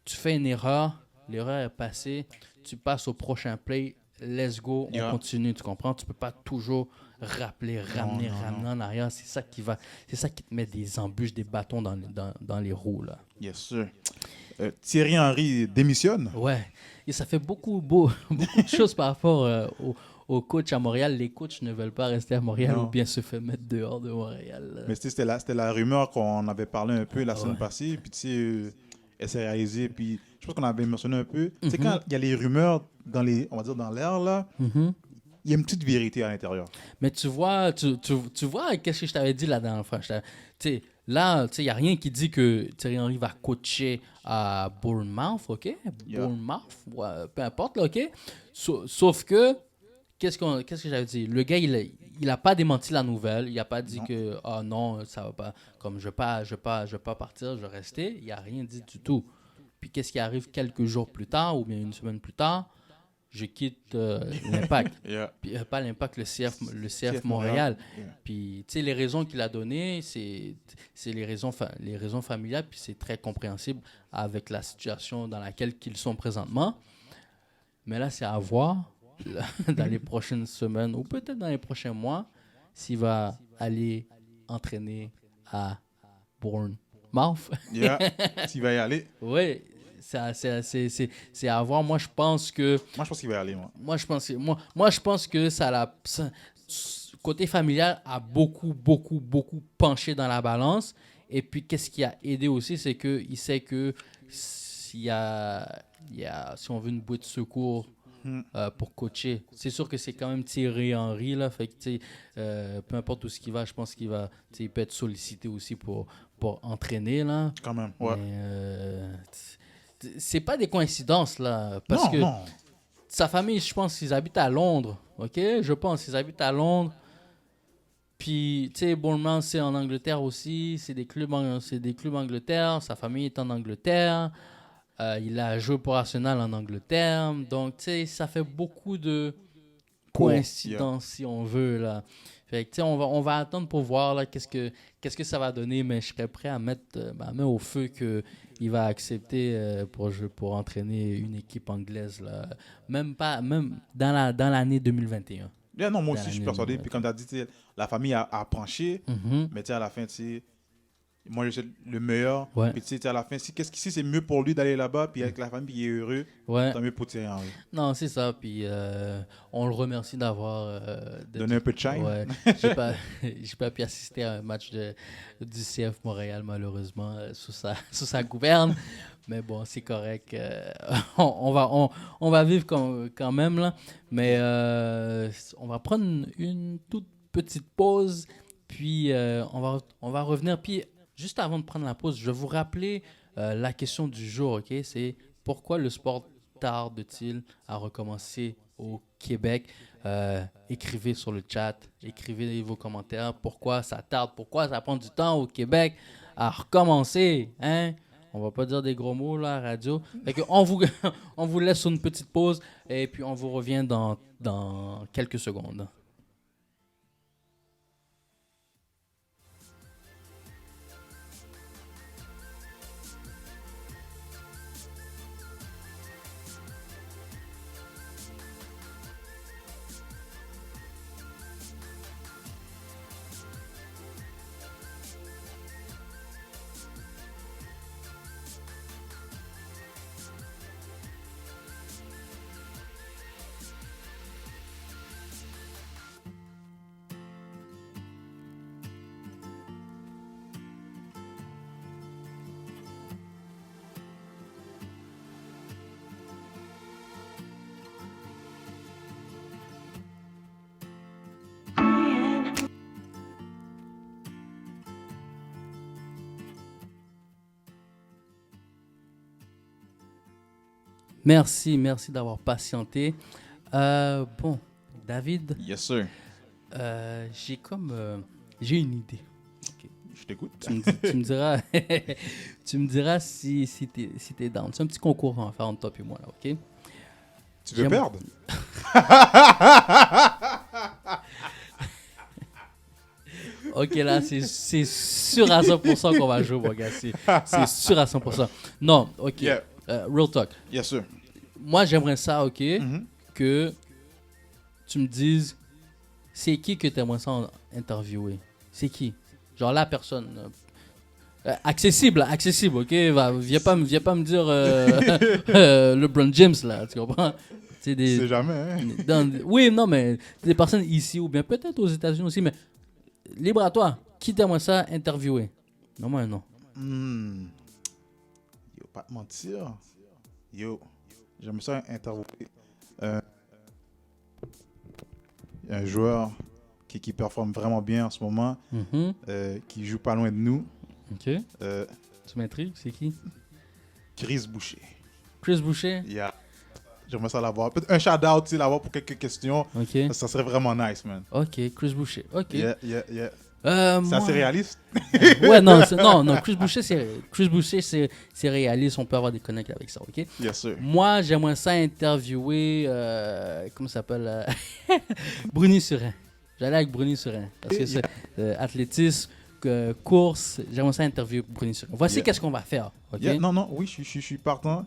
fais une erreur, l'erreur est passée, tu passes au prochain play, let's go, on continue, tu comprends? Tu peux pas toujours ramener en arrière. C'est ça qui te met des embûches, des bâtons dans les roues, là. Yes, sir. Thierry Henry démissionne. Ouais. Et ça fait beaucoup de choses par rapport aux coachs à Montréal. Les coachs ne veulent pas rester à Montréal ou bien se faire mettre dehors de Montréal. Mais c'était la rumeur qu'on avait parlé un peu la semaine passée. Puis, tu sais, elle s'est réalisée. Puis, je pense qu'on avait mentionné un peu. Tu sais, quand il y a les rumeurs on va dire dans l'air, là, il y a une petite vérité à l'intérieur. Mais tu vois, qu'est-ce que je t'avais dit la dernière fois? Là, il n'y a rien qui dit que Thierry Henry va coacher à Bournemouth, OK? Yeah. Bournemouth, ouais, peu importe, là, OK? Sauf que, qu'est-ce que j'avais dit? Le gars, il il n'a pas démenti la nouvelle. Il n'a pas dit Non. que ah non, ça va pas. Comme je vais pas partir, je vais rester. Il n'a rien dit du tout. Puis qu'est-ce qui arrive quelques jours plus tard ou bien une semaine plus tard? Je quitte l'Impact. Yeah. Puis, pas l'Impact, le CF CF Montréal. Yeah. Puis, tu sais, les raisons qu'il a données, c'est les raisons familiales, puis c'est très compréhensible avec la situation dans laquelle ils sont présentement. Mais là, c'est à voir là, dans les prochaines semaines ou peut-être dans les prochains mois s'il va aller entraîner à Bournemouth. Yeah. S'il va y aller. Oui, c'est à voir. Moi, je pense que Moi, je pense qu'il va y aller, moi. moi, je pense que côté familial a beaucoup penché dans la balance. Et puis, qu'est-ce qui a aidé aussi, c'est qu'il sait que s'il y a, si on veut une bouée de secours pour coacher, c'est sûr que c'est quand même Thierry Henry, là. Fait que, tu sais, peu importe où ce qu'il va, je pense qu'il va, tu sais, il peut être sollicité aussi pour entraîner, là. Quand même, ouais. Mais, c'est pas des coïncidences, là. Parce non, que non. sa famille, je pense qu'ils habitent à Londres. OK? Je pense qu'ils habitent à Londres. Puis, tu sais, Bournemouth, c'est en Angleterre aussi. C'est des clubs Angleterre. Sa famille est en Angleterre. Il a joué pour Arsenal en Angleterre. Donc, tu sais, ça fait beaucoup de coïncidences, si on veut, là. Fait que, tu sais, on va attendre pour voir, là, qu'est-ce que ça va donner. Mais je serais prêt à mettre ma main au feu qu'il va accepter pour entraîner une équipe anglaise, là. Même dans l'année 2021. Yeah, non, moi Dans aussi, je suis l'année persuadé. 2021. Puis, comme tu as dit, tu sais, la famille a penché. Mais tu sais, à la fin, tu sais, moi, je suis le meilleur. Ouais. Puis, tu sais, à la fin, si c'est mieux pour lui d'aller là-bas, puis avec la famille, il est heureux, Ouais. tant mieux pour Thierry Henry. Non, c'est ça. Puis on le remercie d'avoir Donner un peu de shine. Ouais. J'ai pas pu assister à un match du CF Montréal, malheureusement, sous sa gouverne. Mais bon, c'est correct. On va vivre quand même, là. Mais on va prendre une toute petite pause. Puis on va revenir. Puis juste avant de prendre la pause, je vais vous rappeler la question du jour. OK? C'est pourquoi le sport tarde-t-il à recommencer au Québec? Écrivez sur le chat, écrivez vos commentaires. Pourquoi ça tarde? Pourquoi ça prend du temps au Québec à recommencer? Hein? On va pas dire des gros mots là à la radio. Fait que on vous laisse sur une petite pause et puis on vous revient dans quelques secondes. Merci d'avoir patienté. Bon, David, Yes, sir. j'ai une idée. Je t'écoute. Tu me diras si t'es down. C'est un petit concours qu'on va faire entre toi et moi, là, OK? Tu veux perdre? OK, là, c'est sûr à 100% qu'on va jouer, mon gars. C'est sûr à 100%. Non, OK. Yeah. Real talk. Yes, sir. Moi, j'aimerais ça, OK, Mhm. que tu me dises, c'est qui que tu aimerais ça interviewer? C'est qui? Genre la personne. Accessible, ok? Viens pas me dire LeBron James, là, tu comprends? Tu sais jamais, hein? Oui, non, mais des personnes ici ou bien peut-être aux États-Unis aussi, mais libre à toi. Qui t'aimerais ça interviewer? Non, moi, non. Yo, pas te mentir. Yo, j'aimerais ça interviewer un joueur qui performe vraiment bien en ce moment, qui joue pas loin de nous. OK. Tu m'intrigues, c'est qui? Chris Boucher. Chris Boucher? Yeah. J'aimerais ça l'avoir. Peut-être un shout-out, tu sais, l'avoir pour quelques questions. OK. Ça serait vraiment nice, man. OK, Chris Boucher. OK. Yeah. C'est Moi... assez réaliste. Ouais, non, Chris Boucher, c'est réaliste. On peut avoir des connects avec ça, OK? Yes, sir. Moi, j'aimerais ça interviewer... comment ça s'appelle? Bruni Surin. J'allais avec Bruni Surin. Parce que c'est athlétisme, course. J'aimerais ça interviewer Bruni Surin. Voici qu'est-ce qu'on va faire, OK? Yeah, non, oui, je suis partant.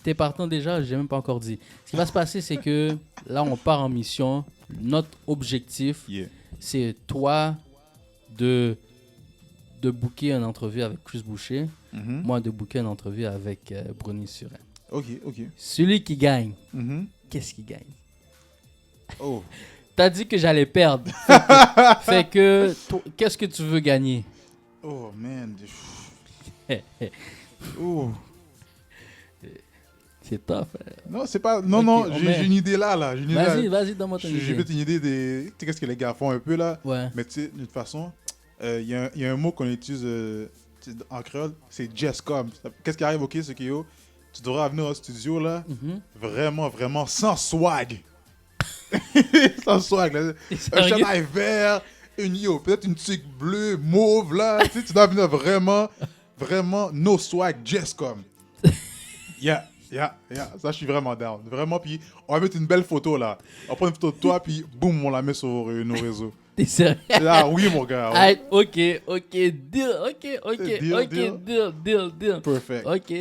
T'es partant déjà, j'ai même pas encore dit. Ce qui va se passer, c'est que là, on part en mission. Notre objectif, c'est toi de booker une entrevue avec Chris Boucher, moi de booker une entrevue avec Bruni Surin. OK. Celui qui gagne, qu'est-ce qu'il gagne? Oh. T'as dit que j'allais perdre. Fait que qu'est-ce que tu veux gagner? Oh, man. Oh. C'est tough. Non, c'est pas... Non, j'ai une idée là. Vas-y, donne-moi ton idée. J'ai peut-être une idée des... Tu sais, qu'est-ce que les gars font un peu, là? Ouais. Mais tu sais, de toute façon, il y a un mot qu'on utilise en créole, c'est Jesscom. Qu'est-ce qui arrive, OK, c'est que yo, tu devras venir au studio, là, vraiment sans swag. Sans swag, là. Un chandail vert, peut-être une tique bleue, mauve, là. Tu dois venir vraiment no swag, Jesscom. Yeah. Ça, je suis vraiment down. Vraiment, puis on va mettre une belle photo, là. On prend une photo de toi, puis boum, on la met sur nos réseaux. T'es sérieux? Ah oui, mon gars. Ouais. OK, deal. Deal. Perfect. OK,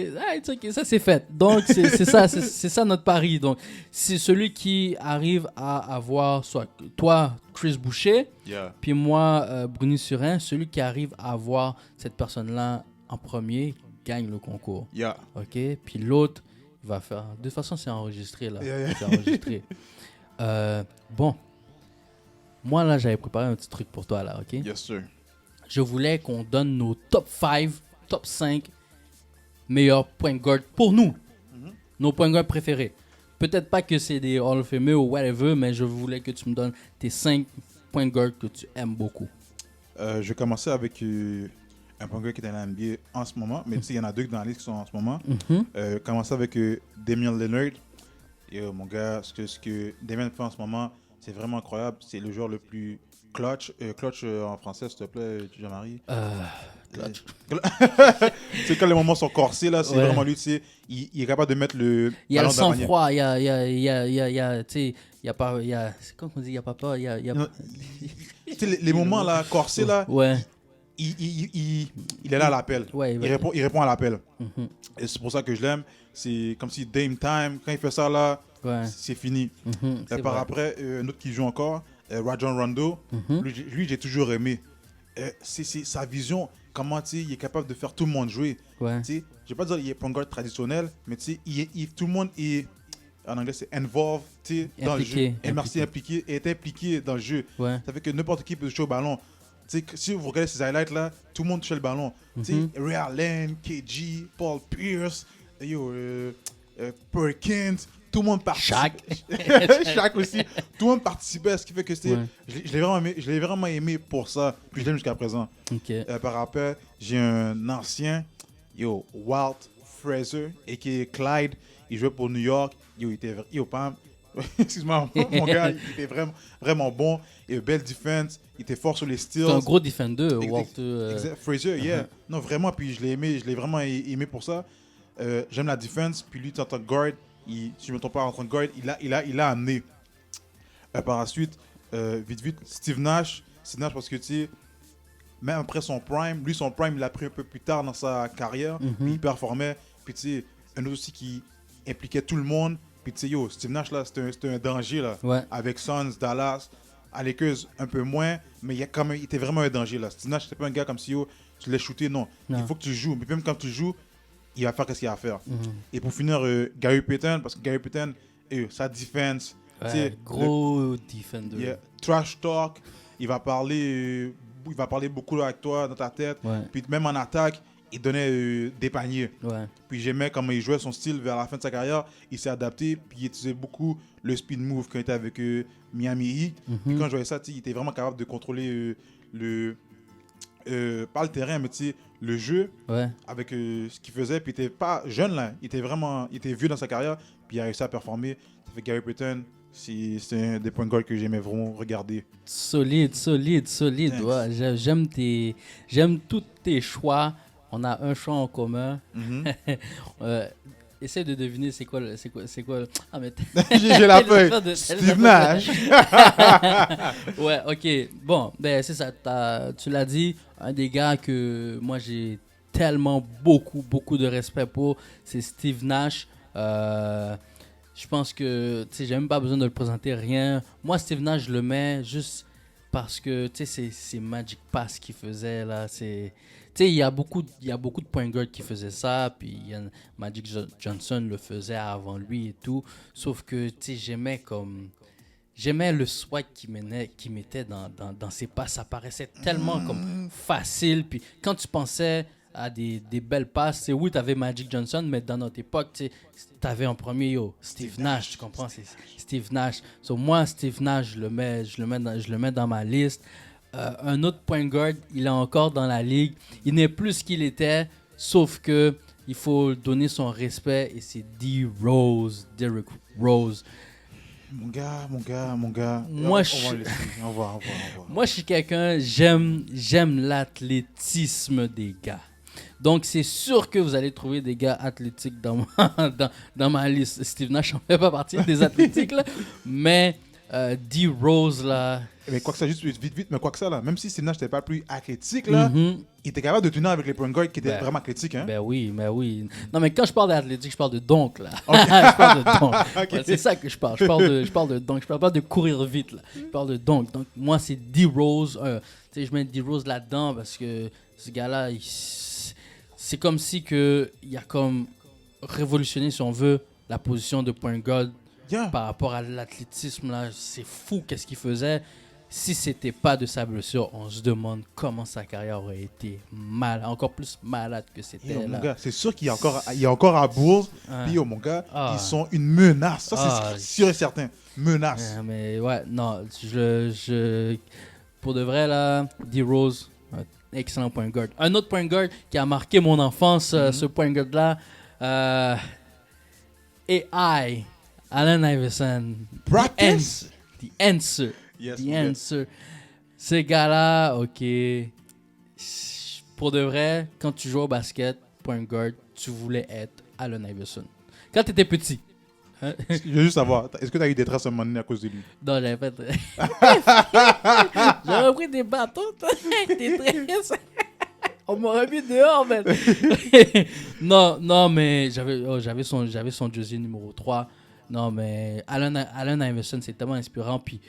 ça c'est fait. Donc, c'est ça notre pari. Donc, c'est celui qui arrive à avoir, soit toi, Chris Boucher, puis moi, Bruni Surin, celui qui arrive à avoir cette personne-là en premier, gagne le concours. Yeah. OK, puis l'autre, il va faire... De toute façon, c'est enregistré, là. Yeah. C'est enregistré. Bon. Moi, là, j'avais préparé un petit truc pour toi, là, OK? Yes, sir. Je voulais qu'on donne nos top 5, top 5 meilleurs point guard pour nous. Nos point guard préférés. Peut-être pas que c'est des Hall of Fame ou whatever, mais je voulais que tu me donnes tes 5 point guard que tu aimes beaucoup. Je vais commencer avec un point guard qui est dans la NBA en ce moment, mais tu sais, il y en a deux dans la liste qui sont en ce moment. Commencer avec Damian Lillard. Et mon gars, ce que Damian fait en ce moment, c'est vraiment incroyable. C'est le joueur le plus clutch. Clutch en français, s'il te plaît, Jean-Marie. Clutch. C'est quand les moments sont corsés, là, c'est vraiment lui, tu sais, il est capable de mettre le... Il y a le sang-froid, il y a, tu sais, il y a pas, il y a, c'est quoi qu'on dit, il y a pas peur, il y a... Tu sais, les moments, là, corsés, là, il est là à l'appel. Il répond à l'appel. Et c'est pour ça que je l'aime. C'est comme si Dame Time, quand il fait ça, là, c'est fini. Par après, un autre qui joue encore, Rajon Rondo, lui j'ai toujours aimé. C'est sa vision, comment il est capable de faire tout le monde jouer. Je ne vais pas dire qu'il est point guard traditionnel, mais tout le monde est, en anglais c'est involved dans le jeu. Impliqué, est impliqué dans le jeu. Ça fait que n'importe qui peut jouer au ballon. Si vous regardez ces highlights là, tout le monde touche le ballon. Ray Allen, KG, Paul Pierce, Perkins, tout le monde participe. Shaq aussi. Tout le monde participait, ce qui fait que je l'ai vraiment aimé pour ça. Puis je l'aime jusqu'à présent. Par rapport, j'ai un ancien, Walt Frazier, a.k.a. Clyde. Il jouait pour New York. Excuse-moi, mon gars, il était vraiment bon. Et belle défense. Il était fort sur les steals. C'est un gros defender, Walt. Frazier, yeah. Non, vraiment, puis je l'ai aimé. Je l'ai vraiment aimé pour ça. J'aime la défense. Puis lui, en tant que guard, si je ne me trompe pas, en tant que guard, il a amené. Par la suite, vite, Steve Nash. Steve Nash, parce que, tu sais, même après son prime, lui, son prime, il l'a pris un peu plus tard dans sa carrière. Puis il performait. Puis, tu sais, un autre aussi qui impliquait tout le monde. Puis, tu sais, Steve Nash, là, c'était un danger, là. Avec Suns, Dallas. À Lakers, un peu moins, mais il était vraiment un danger, là. Steve Nash, c'était pas un gars comme si, tu l'as shooté, non. Il faut que tu joues. Mais même quand tu joues, il va faire ce qu'il a à faire. Et pour finir, Gary Payton, parce que Gary Payton, sa défense. Gros defender. Trash talk, il va parler beaucoup là, avec toi dans ta tête. Puis même en attaque, il donnait des paniers. Puis j'aimais comment il jouait son style vers la fin de sa carrière. Il s'est adapté, puis il utilisait beaucoup le speed move quand il était avec Miami Heat. Puis quand je voyais ça, il était vraiment capable de contrôler pas le terrain, mais le jeu avec ce qu'il faisait. Puis il était pas jeune là, il était vieux dans sa carrière. puis il a réussi à performer. Ça fait que Gary Payton, c'est un des point guards que j'aimais vraiment regarder. Solide. Thanks. Ouais, j'aime tous tes choix. On a un choix en commun. Mhm. Essaye de deviner c'est quoi. Ah, mais J'ai la feuille. t'as Steve Nash. Ouais, ok. Bon, ben c'est ça. Tu l'as dit, un des gars que moi j'ai tellement beaucoup de respect pour, c'est Steve Nash. Je pense que, tu sais, j'ai même pas besoin de le présenter, rien. Moi, Steve Nash, je le mets juste parce que, tu sais, c'est Magic Pass qu'il faisait, là. Tu sais, il y a beaucoup de point guard qui faisaient ça, puis Magic Johnson le faisait avant lui et tout. Sauf que, tu sais, j'aimais le swag qu'il mettait dans ses passes. Ça paraissait tellement comme facile. Puis quand tu pensais à des belles passes, c'est oui, tu avais Magic Johnson, mais dans notre époque, tu avais en premier Steve Nash, tu comprends? C'est Steve Nash. So, moi, Steve Nash, je le mets dans ma liste. Un autre point guard, il est encore dans la ligue. Il n'est plus ce qu'il était, sauf que il faut donner son respect et c'est Derrick Rose. Mon gars. Moi, On va. Moi, je suis quelqu'un, j'aime l'athlétisme des gars. Donc, c'est sûr que vous allez trouver des gars athlétiques dans ma liste. Steve Nash n'en fait pas partie des athlétiques, là. Mais D. Rose, là... Mais quoi que ça, juste vite, mais quoi que ça, là, même si Steve Nash n'était pas plus athlétique, là, il était capable de tenir avec les point guards qui étaient vraiment athlétiques. Hein? Ben oui. Non, mais quand je parle d'athlétique, je parle de dunk, là. Je parle de dunk. Okay. Ouais, c'est ça que je parle. Je parle de dunk. Je parle pas de courir vite, là. Je parle de dunk. Donc, moi, c'est D. Rose. Tu sais, je mets D. Rose là-dedans parce que ce gars-là, c'est comme si il a comme révolutionné, si on veut, la position de point guard par rapport à l'athlétisme, là. C'est fou qu'est-ce qu'il faisait. Si c'était pas de sa blessure, on se demande comment sa carrière aurait été encore plus malade que c'était. Yo, là. mon gars, c'est sûr qu'il y a encore à Bulls. Puis yo, mon gars, ils sont une menace. Ça, c'est sûr et certain. Menace. Mais ouais, non, pour de vrai, là, D. Rose, excellent point guard. Un autre point guard qui a marqué mon enfance, ce point guard-là, AI, Allen Iverson. Practice. The answer. Yes, The answer. Ce gars-là, ok. Pour de vrai, quand tu joues au basket, point guard, tu voulais être Allen Iverson. Quand tu étais petit. Hein? Je veux juste savoir, est-ce que tu as eu des traces à un moment donné à cause de lui? Non, j'avais fait. J'aurais pris des bâtons, des tresses. On m'aurait mis dehors, man. non, mais j'avais son jersey numéro 3. Non, mais Allen Iverson, c'est tellement inspirant. Puis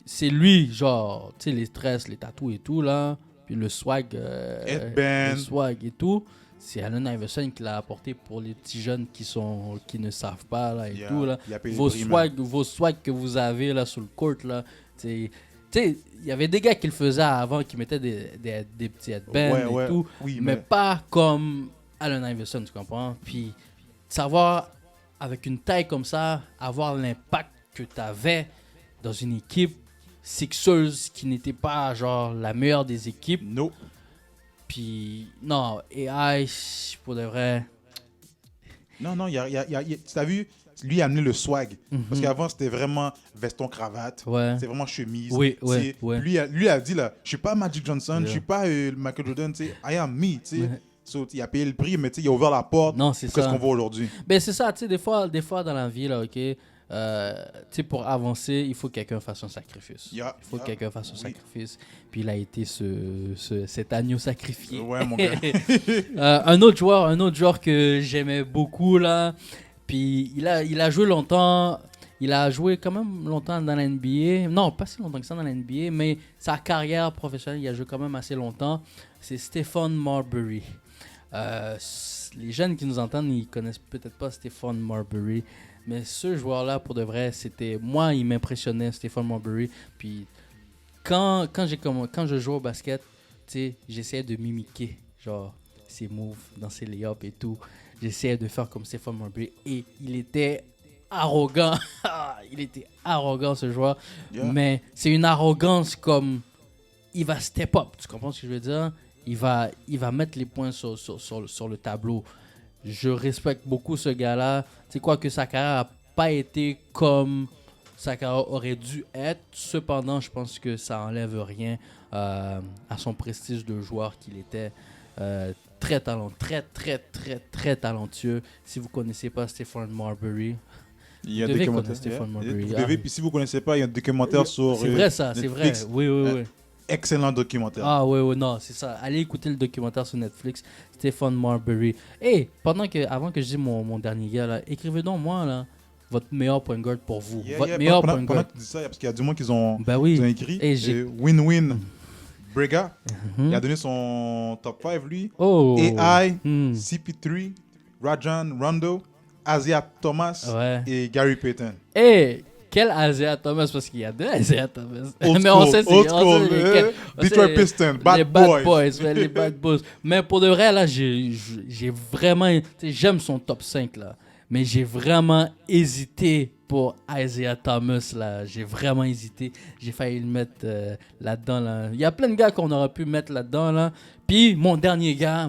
c'est lui, genre, tu sais, les tresses, les tatous et tout, là. Puis le swag. Le swag et tout. C'est Allen Iverson qui l'a apporté pour les petits jeunes qui ne savent pas, là, et tout, là. Vos swag que vous avez, là, sur le court, là. Tu sais, il y avait des gars qui le faisaient avant, qui mettaient des petits headbands et tout. Oui, mais pas comme Allen Iverson, tu comprends? Puis savoir, avec une taille comme ça, avoir l'impact que tu avais dans une équipe Sixers qui n'était pas genre la meilleure des équipes. Non. Puis non, AI, pour de vrai. Non, tu as vu, lui a amené le swag. Parce qu'avant, c'était vraiment veston-cravate. Ouais. C'était vraiment chemise. Oui. Lui a dit, là, je suis pas Magic Johnson, je suis pas Michael Jordan, tu sais, I am me, tu sais. So, il a payé le prix, mais il a ouvert la porte. Non, c'est ça. Qu'est-ce qu'on voit aujourd'hui? Ben, c'est ça, tu sais, des fois dans la vie, là, ok, tu sais, pour avancer, il faut que quelqu'un fasse un sacrifice. Il faut que quelqu'un fasse un sacrifice. Puis il a été cet agneau sacrifié. Ouais, mon gars. Un autre joueur que j'aimais beaucoup, là, puis il a joué longtemps. Il a joué quand même longtemps dans la NBA. Non, pas si longtemps que ça dans la NBA, mais sa carrière professionnelle, il a joué quand même assez longtemps. C'est Stephon Marbury. Les jeunes qui nous entendent, ils connaissent peut-être pas Stephon Marbury, mais ce joueur-là, pour de vrai, moi, il m'impressionnait, Stephon Marbury. Puis quand je jouais au basket, tu sais, j'essayais de mimiquer genre ses moves dans ses layups et tout. J'essayais de faire comme Stephon Marbury et il était arrogant. Il était arrogant, ce joueur. Mais c'est une arrogance comme il va step up. Tu comprends ce que je veux dire? Il va mettre les points sur le tableau. je respecte beaucoup ce gars-là. C'est quoi que sa carrière n'a pas été comme sa carrière aurait dû être. Cependant, je pense que ça enlève rien à son prestige de joueur qu'il était. Très talentueux. Si vous connaissez pas Stephon Marbury, Il y a vous un devez documentaire. connaître Stephon Marbury. Vous devez, puis si vous connaissez pas, il y a un documentaire sur C'est vrai ça, c'est vrai. Netflix. Oui. Excellent documentaire. Ah oui, non, c'est ça. Allez écouter le documentaire sur Netflix, Stephon Marbury. Et avant que je dise mon dernier gars, là, écrivez donc moi là, votre meilleur point guard pour vous. Votre meilleur point Pendant guard. que tu dis ça, parce qu'il y a du monde qui ont Ben oui. écrit. Et j'ai- Win-win. Brega, Mhm. il a donné son top 5, lui. Oh. AI, Hmm. CP3, Rajon Rondo, Isaiah Thomas Ouais. et Gary Payton. Et quel Isaiah Thomas, parce qu'il y a deux Isaiah Thomas. Old Mais on school, sait c'est old on school, sait lesquels. On Detroit sait Pistons, les Bad Bad Boys. ouais, les Bad Boys. Mais pour de vrai, là, j'ai vraiment... tu sais, j'aime son top 5, là. Mais j'ai vraiment hésité pour Isaiah Thomas, là. J'ai vraiment hésité. J'ai failli le mettre là-dedans, là. Il y a plein de gars qu'on aurait pu mettre là-dedans, là. Puis, mon dernier gars,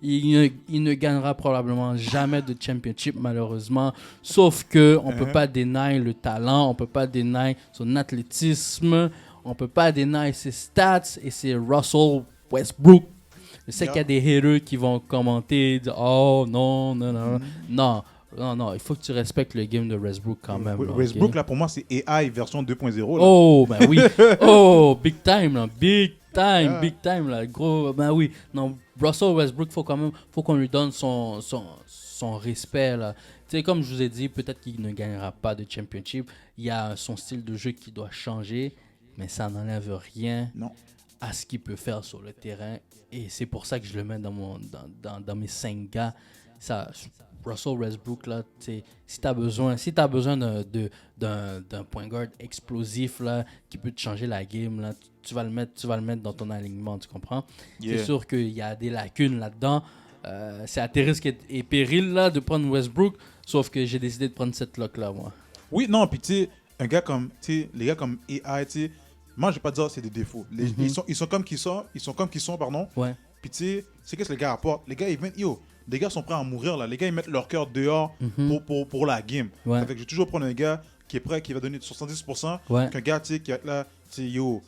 il ne gagnera probablement jamais de championship, malheureusement. Sauf que on peut pas dénier le talent, on peut pas dénier son athlétisme, on peut pas dénier ses stats, et c'est Russell Westbrook. Je sais qu'il y a des haters qui vont commenter, dire « Oh, non. Non, il faut que tu respectes le game de Westbrook quand même. là, Westbrook, ok? là, pour moi, c'est AI version 2.0. là. Oh, ben oui. Oh, big time, là. Yeah. Big time, là. Gros, ben oui. Non, Russell Westbrook, faut qu'on lui donne son respect, là. Tu sais, comme je vous ai dit, peut-être qu'il ne gagnera pas de championship. Il y a son style de jeu qui doit changer, mais ça n'enlève rien Non. à ce qu'il peut faire sur le terrain. Et c'est pour ça que je le mets dans mes 5 gars. Ça, Russell Westbrook, là, si tu as besoin d'un point guard explosif là, qui peut te changer la game, là, tu vas le mettre dans ton alignement, tu comprends? Yeah. C'est sûr qu'il y a des lacunes là-dedans. C'est à tes risques et périls là, de prendre Westbrook, sauf que j'ai décidé de prendre cette lock-là, moi. Oui, non, puis tu sais, un gars comme, tu sais, les gars comme AI, tu sais, moi, je vais pas dire que c'est des défauts. Ils sont comme qu'ils sont, pardon. Ouais. Puis tu sais, c'est qu'est-ce que les gars apportent. Les gars, ils viennent, les gars sont prêts à mourir, là. Les gars, ils mettent leur cœur dehors pour la game. Ouais. Ça fait que je vais toujours prendre un gars qui est prêt, qui va donner 70%, Ouais. qu'un gars, tu sais, qui va être là, tu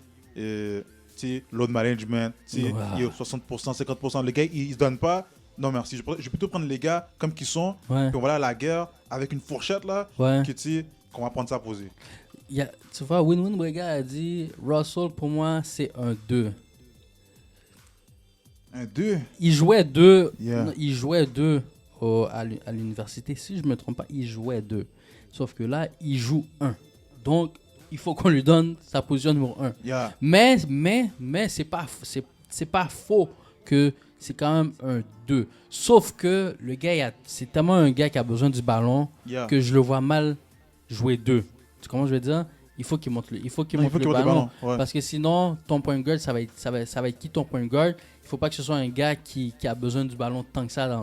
sais, load management, tu sais, Ouais. 60%, 50%. Les gars, ils se donnent pas. Non, merci. Je vais plutôt prendre les gars comme qu'ils sont, Ouais. puis on va aller à la guerre avec une fourchette, là, Ouais. que, tu sais, qu'on va prendre ça à poser. Tu vois, Win-Win Brega a dit Russell, pour moi, c'est un 2. Un 2. Il jouait 2. Yeah. Il jouait 2 à l'université. Si je me trompe pas, il jouait 2. Sauf que là, il joue 1. Donc, il faut qu'on lui donne sa position numéro 1. Yeah. Mais c'est pas faux que c'est quand même un 2. Sauf que le gars, c'est tellement un gars qui a besoin du ballon Yeah. que je le vois mal jouer 2. Tu comprends ce que je veux dire? Il faut qu'il monte le, il faut qu'il Non, monte le monte ballon. ouais. Parce que sinon, ton point guard, ça va être qui ton point guard? Il faut pas que ce soit un gars qui a besoin du ballon tant que ça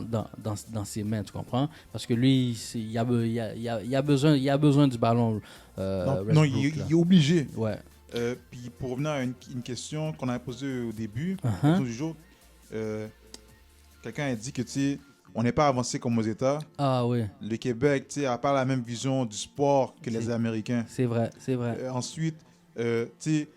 dans ses mains, tu comprends? Parce que lui, il a besoin du ballon. Non, il Westbrook, est obligé. là. Ouais. Puis pour revenir à une question qu'on a posée au début, Uh-huh. du jour, quelqu'un a dit que, tu sais, on n'est pas avancé comme aux États. Ah oui, Le Québec, tu sais, n'a pas la même vision du sport que les Américains. c'est vrai. Ensuite, tu sais,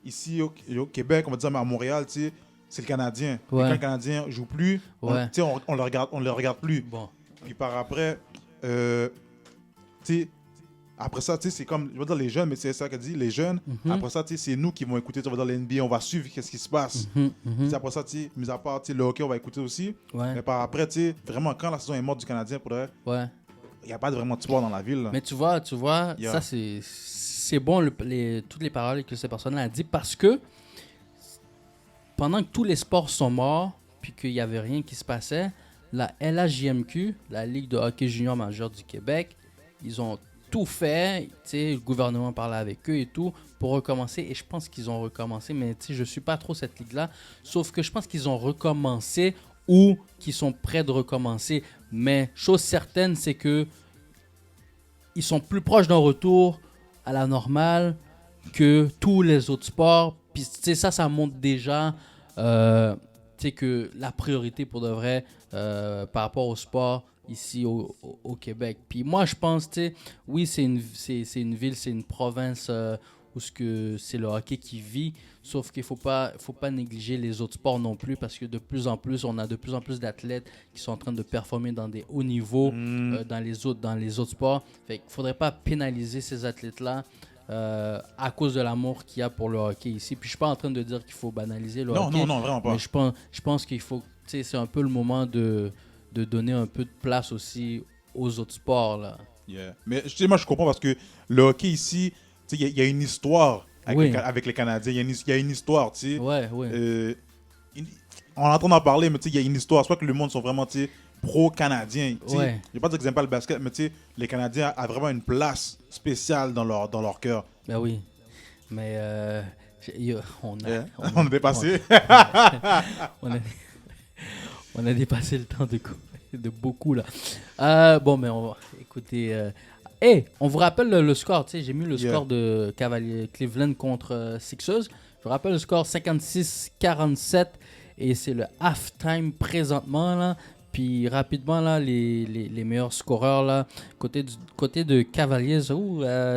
ici au Québec, on va dire, mais à Montréal, tu sais, c'est le Canadien. Et Ouais. quand le Canadien joue plus, Ouais. tu sais, on le regarde plus. Bon. Puis par après, tu sais, après ça, tu sais, c'est comme, je veux dire les jeunes, mais c'est ça qu'elle dit, les jeunes. Mhm. Après ça, tu sais, c'est nous qui vont écouter, tu vas dans l'NBA, on va suivre qu'est-ce qui se passe. Mhm, Tu mhm. sais, après ça, tu sais, mis à part, tu sais, le hockey, on va écouter aussi. Ouais, Mais par après, tu sais, vraiment, quand la saison est morte du Canadien, pour vrai, ouais. il n'y a pas vraiment de sport dans la ville. Là. Mais tu vois, Yeah. ça c'est bon toutes les paroles que cette personne a dit parce que pendant que tous les sports sont morts puis qu'il n'y avait rien qui se passait, la LHJMQ, la Ligue de hockey junior majeur du Québec, ils ont tout fait, tu sais, le gouvernement parlait avec eux et tout pour recommencer et je pense qu'ils ont recommencé, mais tu sais, je suis pas trop cette ligue-là, sauf que je pense qu'ils ont recommencé ou qu'ils sont prêts de recommencer, mais chose certaine, c'est que ils sont plus proches d'un retour à la normale que tous les autres sports. Puis, tu sais, ça montre déjà, tu sais que la priorité pour de vrai par rapport au sport ici au Québec. Puis moi, je pense, tu sais, oui, c'est une ville, c'est une province où c'est le hockey qui vit, sauf qu'il faut pas négliger les autres sports non plus parce que de plus en plus, on a de plus en plus d'athlètes qui sont en train de performer dans des hauts niveaux dans les autres sports. Fait qu'il faudrait pas pénaliser ces athlètes-là à cause de l'amour qu'il y a pour le hockey ici. Puis je suis pas en train de dire qu'il faut banaliser le hockey. Non, vraiment pas. Mais je pense qu'il faut, tu sais, c'est un peu le moment de donner un peu de place aussi aux autres sports, là. Yeah. Mais tu sais, moi, je comprends parce que le hockey ici, tu sais, il y a une histoire avec les Canadiens. Il y a une histoire, tu sais. Ouais. On entend en parler, mais tu sais, il y a une histoire. C'est pas que le monde sont vraiment, tu sais, pro-canadiens. Tu sais, Ouais. je vais pas dire qu'ils n'aiment pas le basket, mais tu sais, les Canadiens ont vraiment une place spéciale dans leur cœur. Ben oui. Mais on a... Yeah. On a dépassé. On a dépassé le temps de beaucoup, là. Bon, mais on va écouter... on vous rappelle le score, tu sais, j'ai mis le score de Cleveland contre Sixers. Je vous rappelle le score 56-47 et c'est le halftime présentement, là. Puis rapidement, là, les meilleurs scoreurs, là, côté de Cavaliers,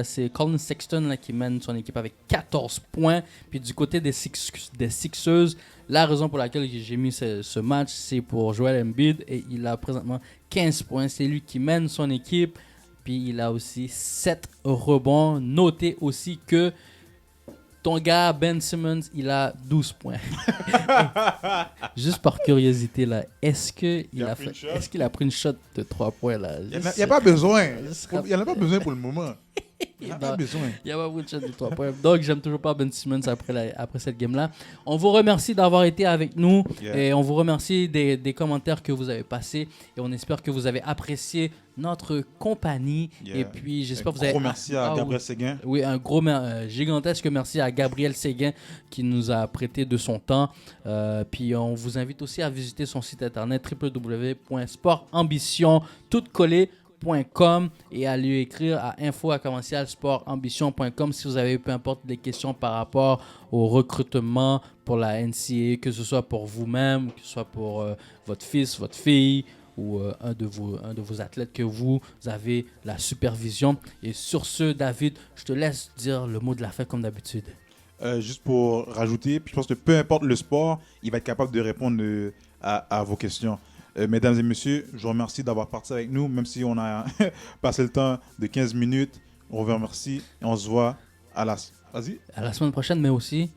c'est Colin Sexton là, qui mène son équipe avec 14 points. Puis du côté des Sixers, la raison pour laquelle j'ai mis ce match, c'est pour Joel Embiid. Et il a présentement 15 points. C'est lui qui mène son équipe. Puis il a aussi 7 rebonds. Notez aussi que ton gars, Ben Simmons, il a 12 points. Juste par curiosité, là, est-ce qu'il a pris une shot de 3 points, là? Il n'y a pas besoin. Il n'y en a pas besoin pour le moment. Il n'y a pas besoin. Il n'y a pas beaucoup de shot de 3 points. Donc, j'aime toujours pas Ben Simmons après cette game-là. On vous remercie d'avoir été avec nous. Yeah. Et on vous remercie des commentaires que vous avez passés. Et on espère que vous avez apprécié notre compagnie. Yeah. Et puis, j'espère que vous Un avez... gros merci à Gabriel Séguin. Oui, un gros gigantesque merci à Gabriel Séguin qui nous a prêté de son temps. Puis on vous invite aussi à visiter son site internet www.sportambition.com et à lui écrire à info@sportambition.com si vous avez peu importe des questions par rapport au recrutement pour la NCAA, que ce soit pour vous-même, que ce soit pour votre fils, votre fille ou un de vos athlètes que vous avez la supervision. Et sur ce, David, je te laisse dire le mot de la fin comme d'habitude. Juste pour rajouter, puis je pense que peu importe le sport, il va être capable de répondre à vos questions. Mesdames et messieurs, je vous remercie d'avoir parti avec nous, même si on a passé le temps de 15 minutes. On vous remercie et on se voit à la semaine prochaine, mais aussi,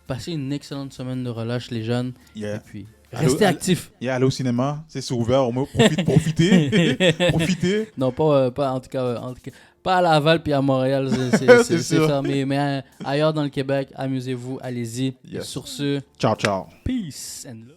passez une excellente semaine de relâche, les jeunes. Yeah. Et puis, restez actifs. Aller au cinéma, c'est ouvert, au moins profitez. Profitez. Non, pas en tout cas, pas à Laval puis à Montréal, c'est fermé. Mais ailleurs dans le Québec, amusez-vous, allez-y. Yes. Sur ce, Ciao, ciao. peace and love.